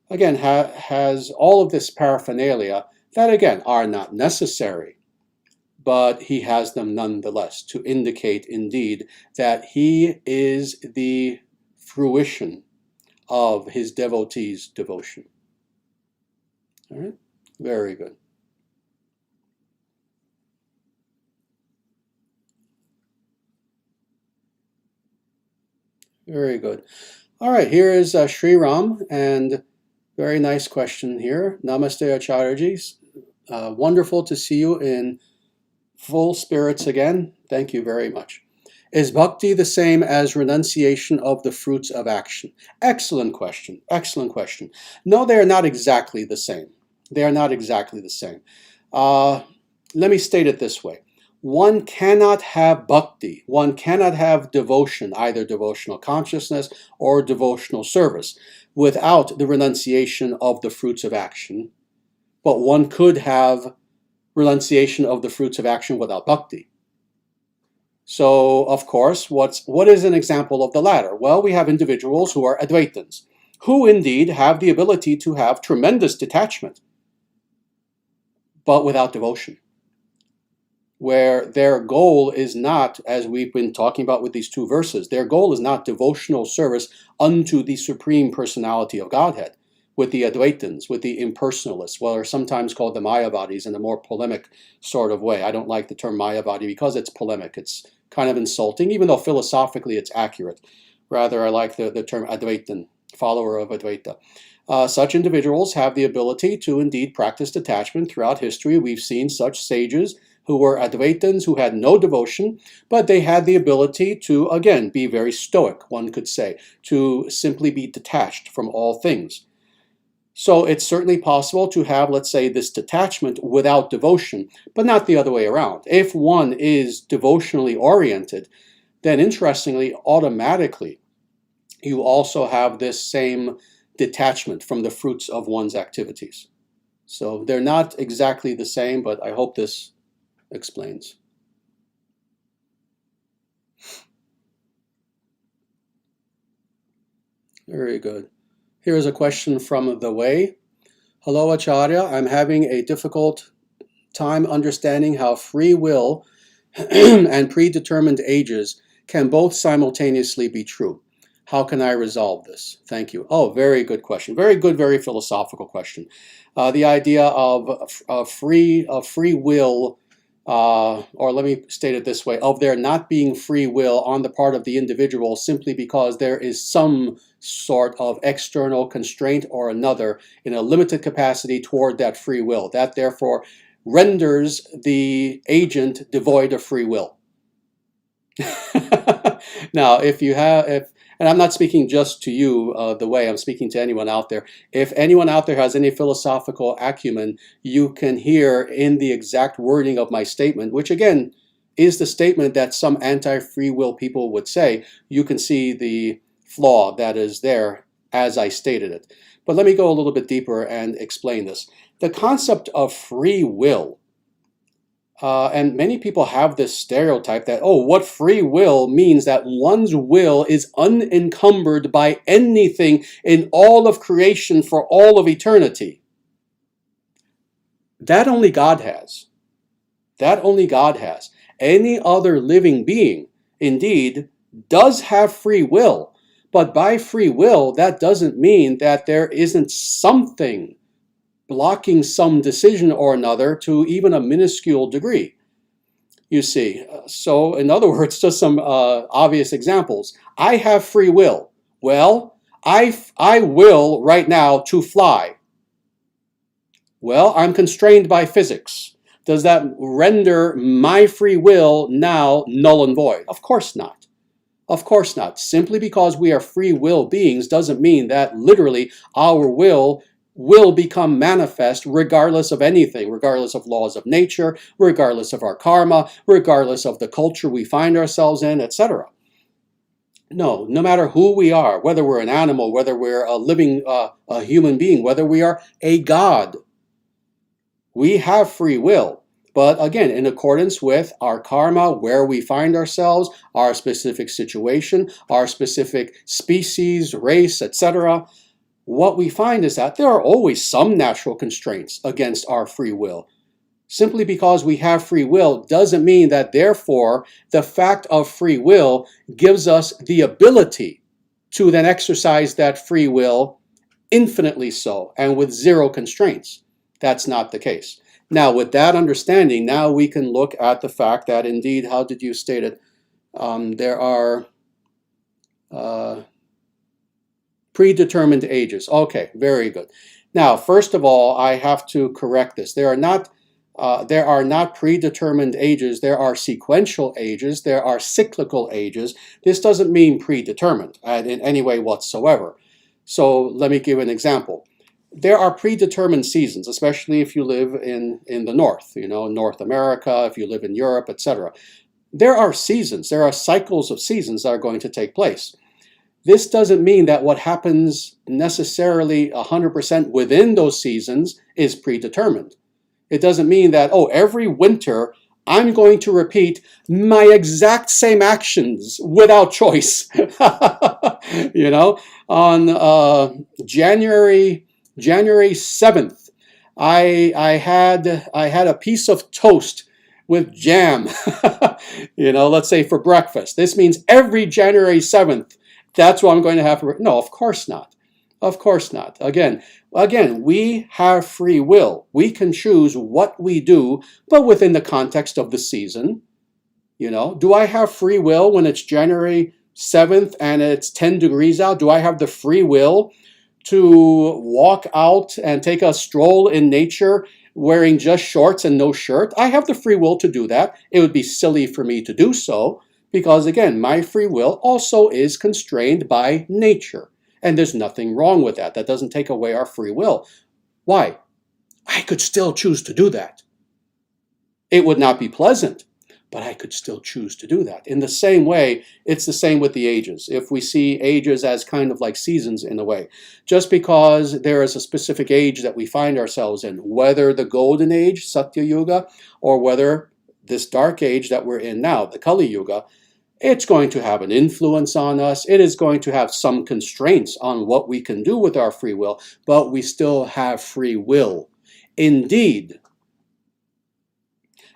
again, has all of this paraphernalia that, again, are not necessary, but he has them nonetheless to indicate, indeed, that he is the fruition of his devotees' devotion. All right? Very good. Very good. All right, here is Sri Ram, and very nice question here. Namaste, Acharyaji. Wonderful to see you in full spirits again. Thank you very much. Is bhakti the same as renunciation of the fruits of action? Excellent question. Excellent question. No, they are not exactly the same. They are not exactly the same. Let me state it this way. One cannot have bhakti, one cannot have devotion, either devotional consciousness or devotional service, without the renunciation of the fruits of action. But one could have renunciation of the fruits of action without bhakti. So, of course, what is an example of the latter? Well, we have individuals who are Advaitins, who indeed have the ability to have tremendous detachment, but without devotion, where their goal is not, as we've been talking about with these two verses, their goal is not devotional service unto the Supreme Personality of Godhead, with the Advaitins, with the impersonalists, well, are sometimes called the Mayavadis in a more polemic sort of way. I don't like the term Mayavadi because it's polemic. It's kind of insulting, even though philosophically it's accurate. Rather, I like the term Advaitin, follower of Advaita. Such individuals have the ability to indeed practice detachment. Throughout history, we've seen such sages who were Advaitins, who had no devotion, but they had the ability to, again, be very stoic, one could say, to simply be detached from all things. So it's certainly possible to have, let's say, this detachment without devotion, but not the other way around. If one is devotionally oriented, then interestingly, automatically, you also have this same detachment from the fruits of one's activities. So they're not exactly the same, but I hope this explains. Very good. Here is a question from The Way. Hello, Acharya. I'm having a difficult time understanding how free will and predetermined ages can both simultaneously be true. How can I resolve this? Thank you. Oh, very good question. Very good, very philosophical question. The idea of free will, or let me state it this way, of there not being free will on the part of the individual simply because there is some sort of external constraint or another in a limited capacity toward that free will. That therefore renders the agent devoid of free will. Now, and I'm not speaking just to you, The Way, I'm speaking to anyone out there. If anyone out there has any philosophical acumen, you can hear in the exact wording of my statement, which again is the statement that some anti-free will people would say, you can see the flaw that is there as I stated it. But let me go a little bit deeper and explain this. The concept of free will, and many people have this stereotype that, oh, what free will means that one's will is unencumbered by anything in all of creation for all of eternity. That only God has. That only God has. Any other living being, indeed, does have free will. But by free will, that doesn't mean that there isn't something blocking some decision or another to even a minuscule degree. You see, so in other words, just some obvious examples. I have free will. Well, I will right now to fly. Well, I'm constrained by physics. Does that render my free will now null and void? Of course not. Of course not. Simply because we are free will beings doesn't mean that literally our will become manifest regardless of anything, regardless of laws of nature, regardless of our karma, regardless of the culture we find ourselves in, etc. No, no matter who we are, whether we're an animal, whether we're a living a human being, whether we are a god, we have free will. But again, in accordance with our karma, where we find ourselves, our specific situation, our specific species, race, etc., what we find is that there are always some natural constraints against our free will. Simply because we have free will doesn't mean that, therefore, the fact of free will gives us the ability to then exercise that free will infinitely so and with zero constraints. That's not the case. Now, with that understanding, now we can look at the fact that indeed, how did you state it? There are predetermined ages. Okay, very good. Now, first of all, I have to correct this. There are not predetermined ages. There are sequential ages. There are cyclical ages. This doesn't mean predetermined in any way whatsoever. So let me give an example. There are predetermined seasons, especially if you live in the North, North America, if you live in Europe, etc. There are seasons. There are cycles of seasons that are going to take place. This doesn't mean that what happens necessarily 100% within those seasons is predetermined. It doesn't mean that, every winter I'm going to repeat my exact same actions without choice. On January 7th, I had a piece of toast with jam, let's say for breakfast. This means every January 7th, that's what I'm going to have. No, of course not. Of course not. Again, we have free will. We can choose what we do, but within the context of the season. Do I have free will when it's January 7th and it's 10 degrees out? Do I have the free will to walk out and take a stroll in nature wearing just shorts and no shirt? I have the free will to do that. It would be silly for me to do so because, again, my free will also is constrained by nature. And there's nothing wrong with that. That doesn't take away our free will. Why? I could still choose to do that. It would not be pleasant, but I could still choose to do that. In the same way, it's the same with the ages. If we see ages as kind of like seasons in a way, just because there is a specific age that we find ourselves in, whether the golden age, Satya Yuga, or whether this dark age that we're in now, the Kali Yuga, it's going to have an influence on us. It is going to have some constraints on what we can do with our free will, but we still have free will. Indeed,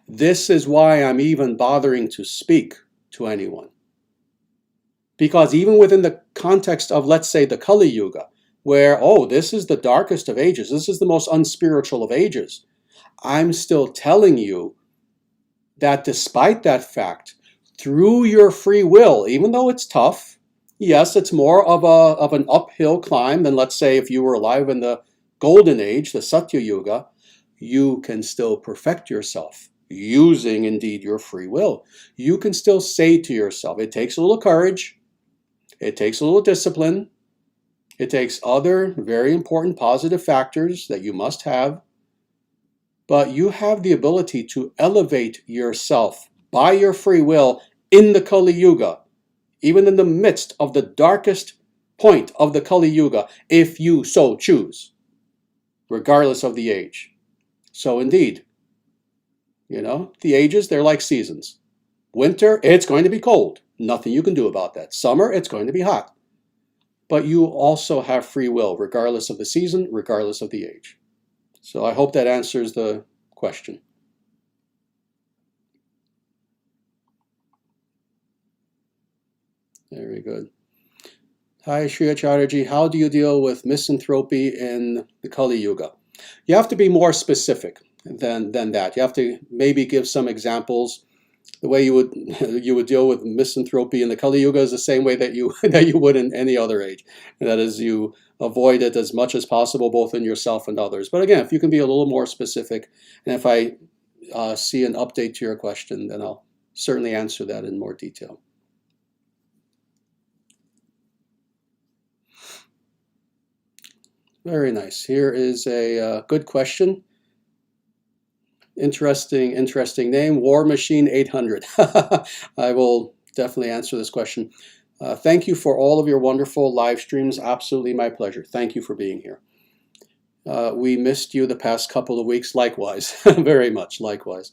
this is why I'm even bothering to speak to anyone. Because even within the context of, let's say, the Kali Yuga, where, this is the darkest of ages, this is the most unspiritual of ages, I'm still telling you that despite that fact, through your free will, even though it's tough, yes, it's more of an uphill climb than, let's say, if you were alive in the golden age, the Satya Yuga, you can still perfect yourself using, indeed, your free will. You can still say to yourself, it takes a little courage, it takes a little discipline, it takes other very important positive factors that you must have, but you have the ability to elevate yourself by your free will in the Kali Yuga, even in the midst of the darkest point of the Kali Yuga, if you so choose, regardless of the age. So indeed, the ages, they're like seasons. Winter, it's going to be cold. Nothing you can do about that. Summer, it's going to be hot. But you also have free will, regardless of the season, regardless of the age. So I hope that answers the question. Very good. Hi, Sri Acharya, how do you deal with misanthropy in the Kali Yuga? You have to be more specific than that. You have to maybe give some examples. The way you would deal with misanthropy in the Kali Yuga is the same way that you would in any other age. And that is, you avoid it as much as possible, both in yourself and others. But again, if you can be a little more specific, and if I see an update to your question, then I'll certainly answer that in more detail. Very nice. Here is a good question. Interesting name, War Machine 800. I will definitely answer this question. Thank you for all of your wonderful live streams. Absolutely my pleasure. Thank you for being here. We missed you the past couple of weeks. Likewise, very much likewise.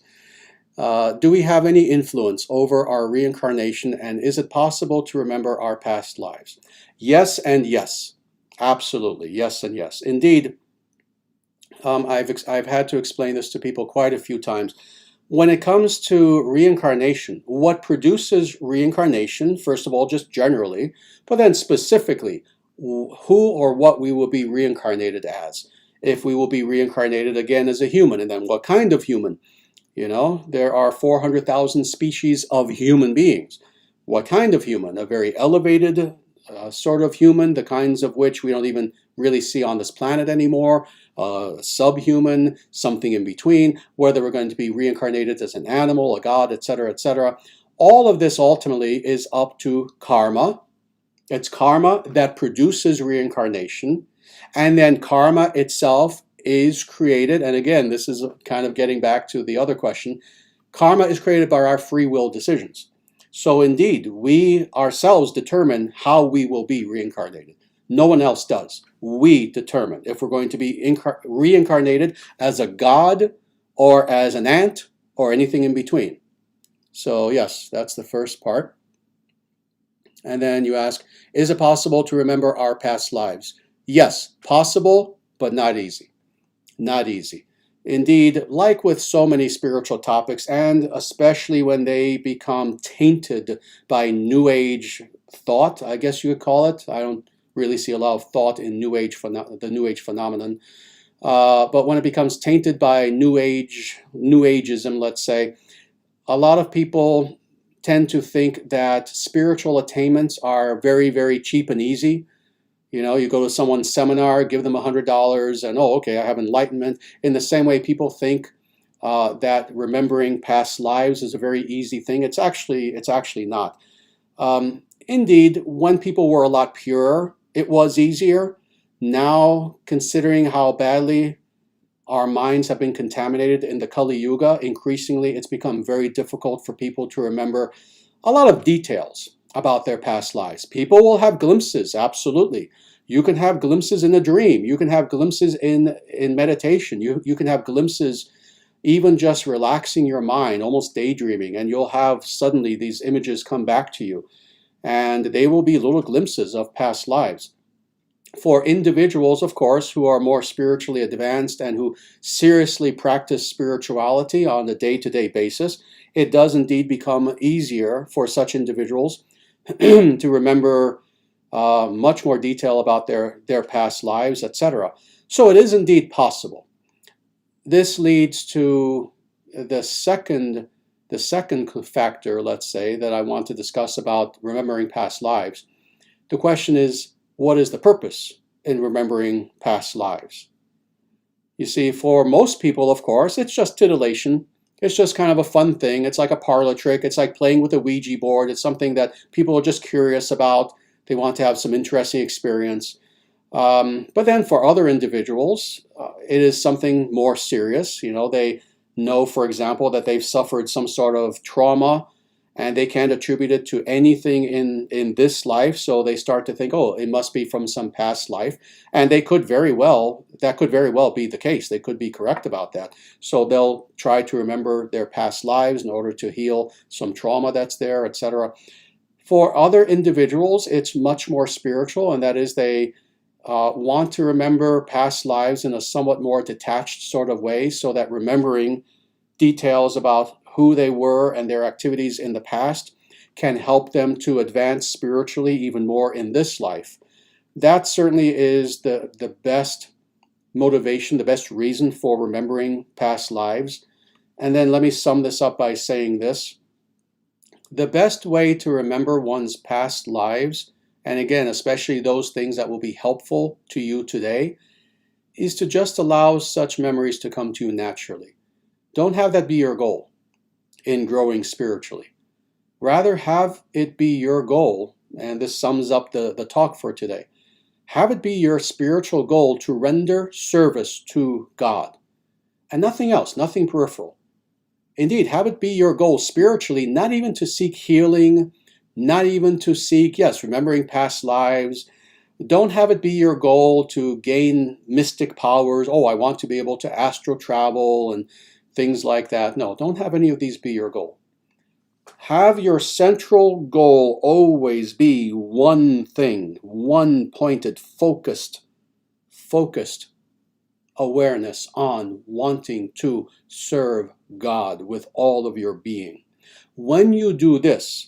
Do we have any influence over our reincarnation, and is it possible to remember our past lives? Yes and yes. Absolutely. Yes and yes. Indeed, I've had to explain this to people quite a few times. When it comes to reincarnation, what produces reincarnation, first of all, just generally, but then specifically, who or what we will be reincarnated as. If we will be reincarnated again as a human, and then what kind of human? You know, there are 400,000 species of human beings. What kind of human? A very elevated sort of human, the kinds of which we don't even really see on this planet anymore. Subhuman, something in between, whether we're going to be reincarnated as an animal, a god, etc., etc. All of this ultimately is up to karma. It's karma that produces reincarnation, and then karma itself is created, and again, this is kind of getting back to the other question, karma is created by our free will decisions. So indeed, we ourselves determine how we will be reincarnated. No one else does. We determine if we're going to be reincarnated as a god or as an ant or anything in between. So yes, that's the first part. And then you ask, is it possible to remember our past lives? Yes, possible, but not easy. Not easy. Indeed, like with so many spiritual topics, and especially when they become tainted by New Age thought, I guess you would call it. I don't really see a lot of thought in the New Age phenomenon. But when it becomes tainted by New Ageism, let's say, a lot of people tend to think that spiritual attainments are very, very cheap and easy. You know, you go to someone's seminar, give them $100, and oh, okay, I have enlightenment. In the same way, people think that remembering past lives is a very easy thing. It's actually not. Indeed, when people were a lot purer, it was easier. Now, considering how badly our minds have been contaminated in the Kali Yuga, increasingly it's become very difficult for people to remember a lot of details about their past lives. People will have glimpses, absolutely. You can have glimpses in a dream. You can have glimpses in meditation. You can have glimpses even just relaxing your mind, almost daydreaming, and you'll have suddenly these images come back to you. And they will be little glimpses of past lives. For individuals, of course, who are more spiritually advanced and who seriously practice spirituality on a day-to-day basis, it does indeed become easier for such individuals to remember much more detail about their past lives, etc. So it is indeed possible. This leads to the second factor, let's say, that I want to discuss about remembering past lives. The question is, what is the purpose in remembering past lives? You see, for most people, of course, it's just titillation. It's just kind of a fun thing. It's like a parlor trick. It's like playing with a Ouija board. It's something that people are just curious about. They want to have some interesting experience. But then for other individuals, it is something more serious. You know, they know, for example, that they've suffered some sort of trauma and they can't attribute it to anything in this life. So they start to think, oh, it must be from some past life. And that could very well be the case. They could be correct about that. So they'll try to remember their past lives in order to heal some trauma that's there, etc. For other individuals, it's much more spiritual, and that is they want to remember past lives in a somewhat more detached sort of way, so that remembering details about who they were and their activities in the past can help them to advance spiritually even more in this life. That certainly is the best motivation, the best reason for remembering past lives. And then let me sum this up by saying this. The best way to remember one's past lives, and again, especially those things that will be helpful to you today, is to just allow such memories to come to you naturally. Don't have that be your goal in growing spiritually. Rather, have it be your goal, and this sums up the talk for today. Have it be your spiritual goal to render service to God, and nothing else, nothing peripheral. Indeed, have it be your goal spiritually, not even to seek healing, Not even to seek, yes, remembering past lives. Don't have it be your goal to gain mystic powers. Oh, I want to be able to astral travel and things like that. No, don't have any of these be your goal. Have your central goal always be one thing, one pointed, focused awareness on wanting to serve God with all of your being. When you do this,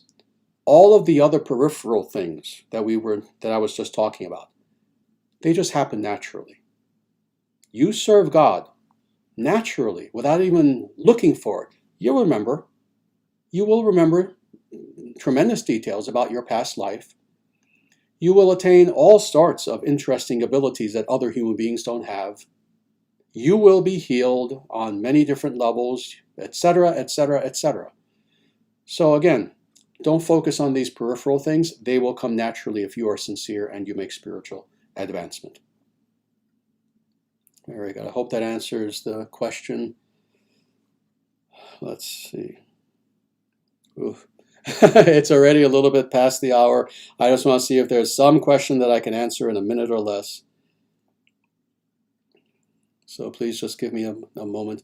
all of the other peripheral things that I was just talking about, they just happen naturally. You serve God naturally without even looking for it. You will remember tremendous details about your past life. You will attain all sorts of interesting abilities that other human beings don't have. You will be healed on many different levels, etc., etc., etc. So again, don't focus on these peripheral things. They will come naturally if you are sincere and you make spiritual advancement. Very good. I hope that answers the question. Let's see. Oof. It's already a little bit past the hour. I just want to see if there's some question that I can answer in a minute or less. So please just give me a moment.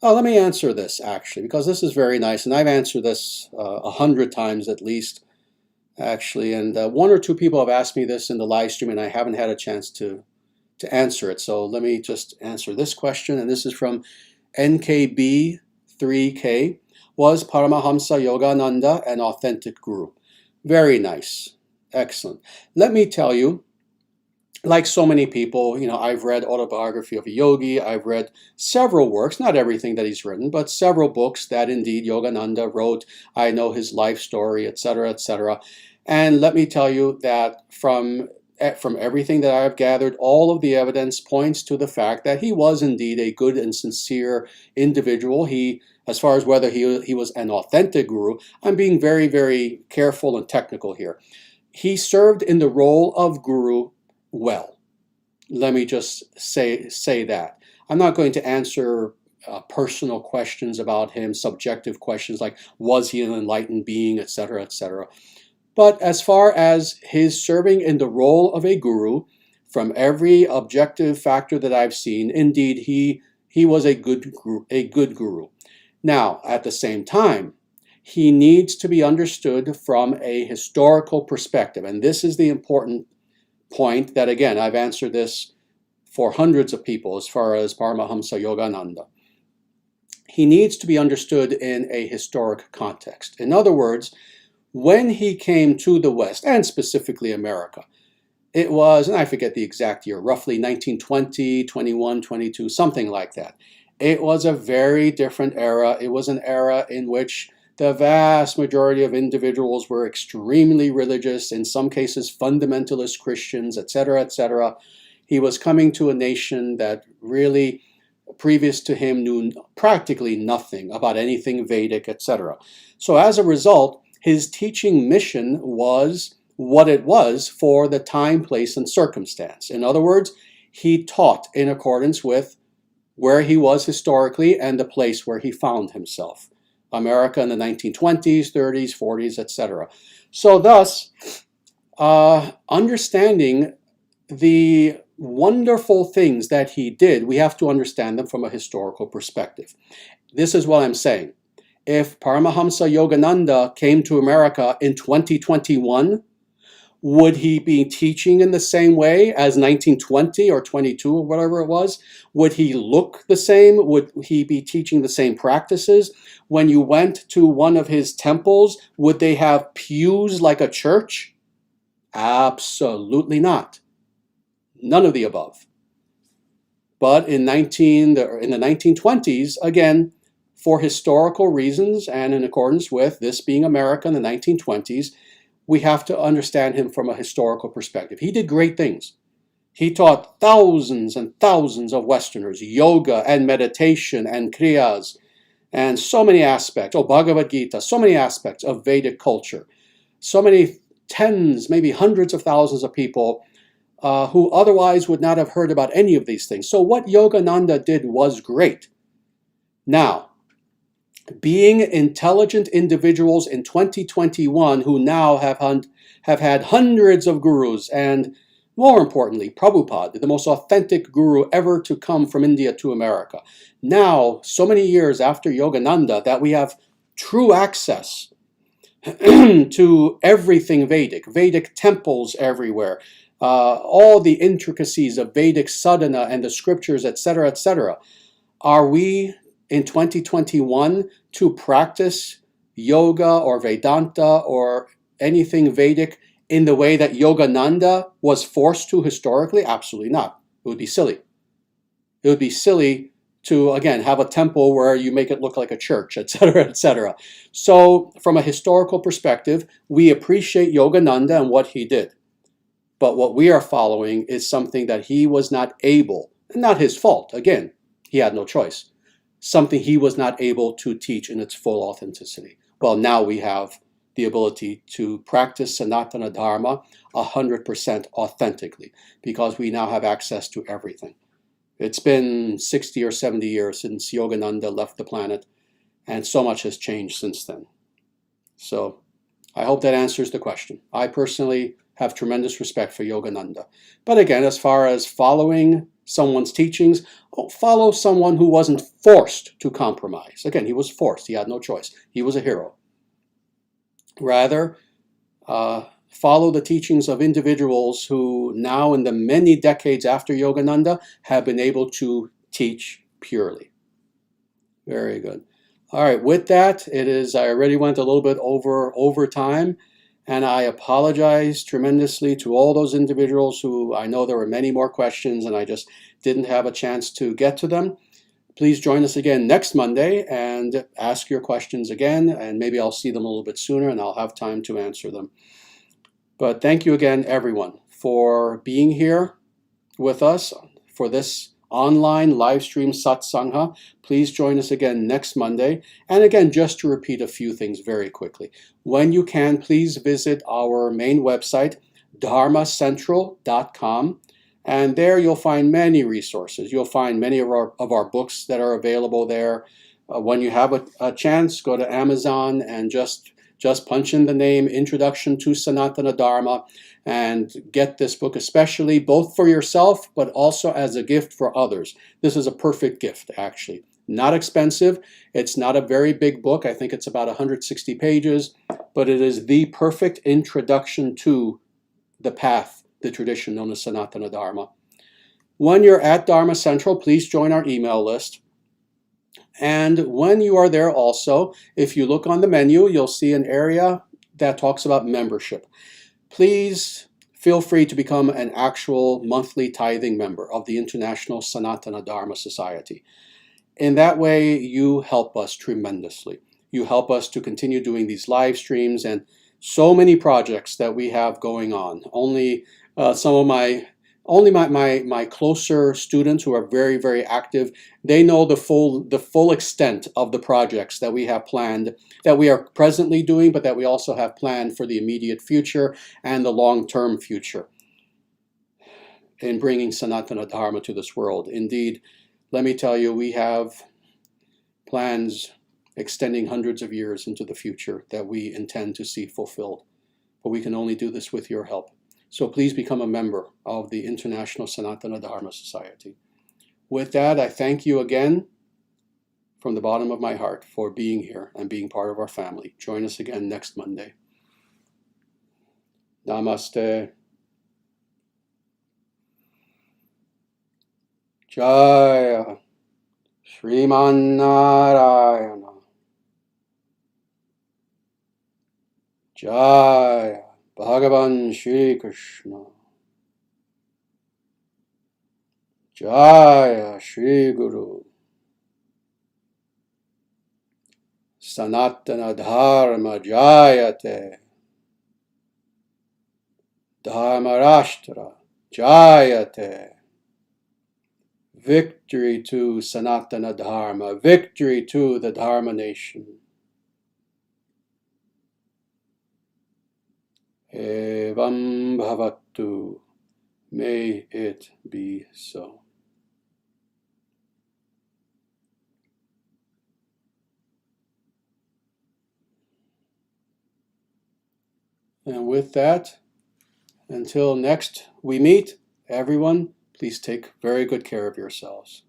Oh, let me answer this actually, because this is very nice, and I've answered this 100 times at least, actually, and one or two people have asked me this in the live stream, and I haven't had a chance to answer it. So let me just answer this question, and this is from NKB3K. Was Paramahamsa Yogananda an authentic guru? Very nice. Excellent. Let me tell you, like so many people, I've read Autobiography of a Yogi. I've read several works, not everything that he's written, but several books that indeed Yogananda wrote. I know his life story, etc., etc. And let me tell you that from everything that I've gathered, all of the evidence points to the fact that he was indeed a good and sincere individual. As far as whether he was an authentic guru, I'm being very, very careful and technical here. He served in the role of guru well. Let me just say that. I'm not going to answer personal questions about him, subjective questions like was he an enlightened being, etc., etc. But as far as his serving in the role of a guru, from every objective factor that I've seen, indeed he was a good guru. Now, at the same time, he needs to be understood from a historical perspective, and this is the important point that, again, I've answered this for hundreds of people as far as Paramahamsa Yogananda. He needs to be understood in a historic context. In other words, when he came to the West, and specifically America, it was, and I forget the exact year, roughly 1920, 21, 22, something like that. It was a very different era. It was an era in which the vast majority of individuals were extremely religious, in some cases fundamentalist Christians, etc., etc. He was coming to a nation that really, previous to him, knew practically nothing about anything Vedic, etc. So as a result, his teaching mission was what it was for the time, place, and circumstance. In other words, he taught in accordance with where he was historically and the place where he found himself. America in the 1920s, 30s, 40s, etc. So thus, understanding the wonderful things that he did, we have to understand them from a historical perspective. This is what I'm saying. If Paramahamsa Yogananda came to America in 2021, would he be teaching in the same way as 1920 or 22 or whatever it was? Would he look the same? Would he be teaching the same practices? When you went to one of his temples, would they have pews like a church? Absolutely not. None of the above. But in the 1920s, again, for historical reasons and in accordance with this being America in the 1920s, we have to understand him from a historical perspective. He did great things. He taught thousands and thousands of Westerners yoga and meditation and kriyas and so many aspects, Bhagavad Gita, so many aspects of Vedic culture. So many tens, maybe hundreds of thousands of people who otherwise would not have heard about any of these things. So what Yogananda did was great. Now, being intelligent individuals in 2021 who now have had hundreds of gurus, and more importantly, Prabhupada, the most authentic guru ever to come from India to America. Now, so many years after Yogananda, that we have true access to everything Vedic temples everywhere, all the intricacies of Vedic sadhana and the scriptures, etc., etc. Are we in 2021 to practice yoga or Vedanta or anything Vedic in the way that Yogananda was forced to historically? Absolutely not. It would be silly. It would be silly to, again, have a temple where you make it look like a church, etc., etc. So from a historical perspective, we appreciate Yogananda and what he did. But what we are following is something that he was not able, and not his fault, again, he had no choice, something he was not able to teach in its full authenticity. Well, now we have the ability to practice Sanatana Dharma 100% authentically, because we now have access to everything. It's been 60 or 70 years since Yogananda left the planet, and so much has changed since then. So I hope that answers the question. I personally have tremendous respect for Yogananda. But again, as far as following someone's teachings, follow someone who wasn't forced to compromise. Again, he was forced. He had no choice. He was a hero. Rather, follow the teachings of individuals who now, in the many decades after Yogananda, have been able to teach purely. Very good. All right, with that, I already went a little bit over time, and I apologize tremendously to all those individuals who, I know there were many more questions and I just didn't have a chance to get to them. Please join us again next Monday and ask your questions again, and maybe I'll see them a little bit sooner and I'll have time to answer them. But thank you again, everyone, for being here with us for this online live stream satsanga. Please join us again next Monday. And again, just to repeat a few things very quickly. When you can, please visit our main website, dharmacentral.com. And there you'll find many resources. You'll find many of our books that are available there. When you have a chance, go to Amazon and just punch in the name Introduction to Sanatana Dharma and get this book, especially both for yourself, but also as a gift for others. This is a perfect gift, actually. Not expensive. It's not a very big book. I think it's about 160 pages, but it is the perfect introduction to the path, the tradition known as Sanatana Dharma. When you're at Dharma Central, please join our email list. And when you are there also, if you look on the menu, you'll see an area that talks about membership. Please feel free to become an actual monthly tithing member of the International Sanatana Dharma Society. In that way, you help us tremendously. You help us to continue doing these live streams and so many projects that we have going on. Only my closer students who are very, very active, they know the full extent of the projects that we have planned, that we are presently doing, but that we also have planned for the immediate future and the long-term future in bringing Sanatana Dharma to this world. Indeed, let me tell you, we have plans extending hundreds of years into the future that we intend to see fulfilled. But we can only do this with your help. So please become a member of the International Sanatana Dharma Society. With that, I thank you again from the bottom of my heart for being here and being part of our family. Join us again next Monday. Namaste. Jaya Sriman Narayana. Jaya Bhagavan Shri Krishna. Jaya Shri Guru. Sanatana Dharma Jayate. Dharmarashtra Jayate. Victory to Sanatana Dharma. Victory to the Dharma nation. Evam bhavatu. May it be so. And with that, until next we meet, everyone, please take very good care of yourselves.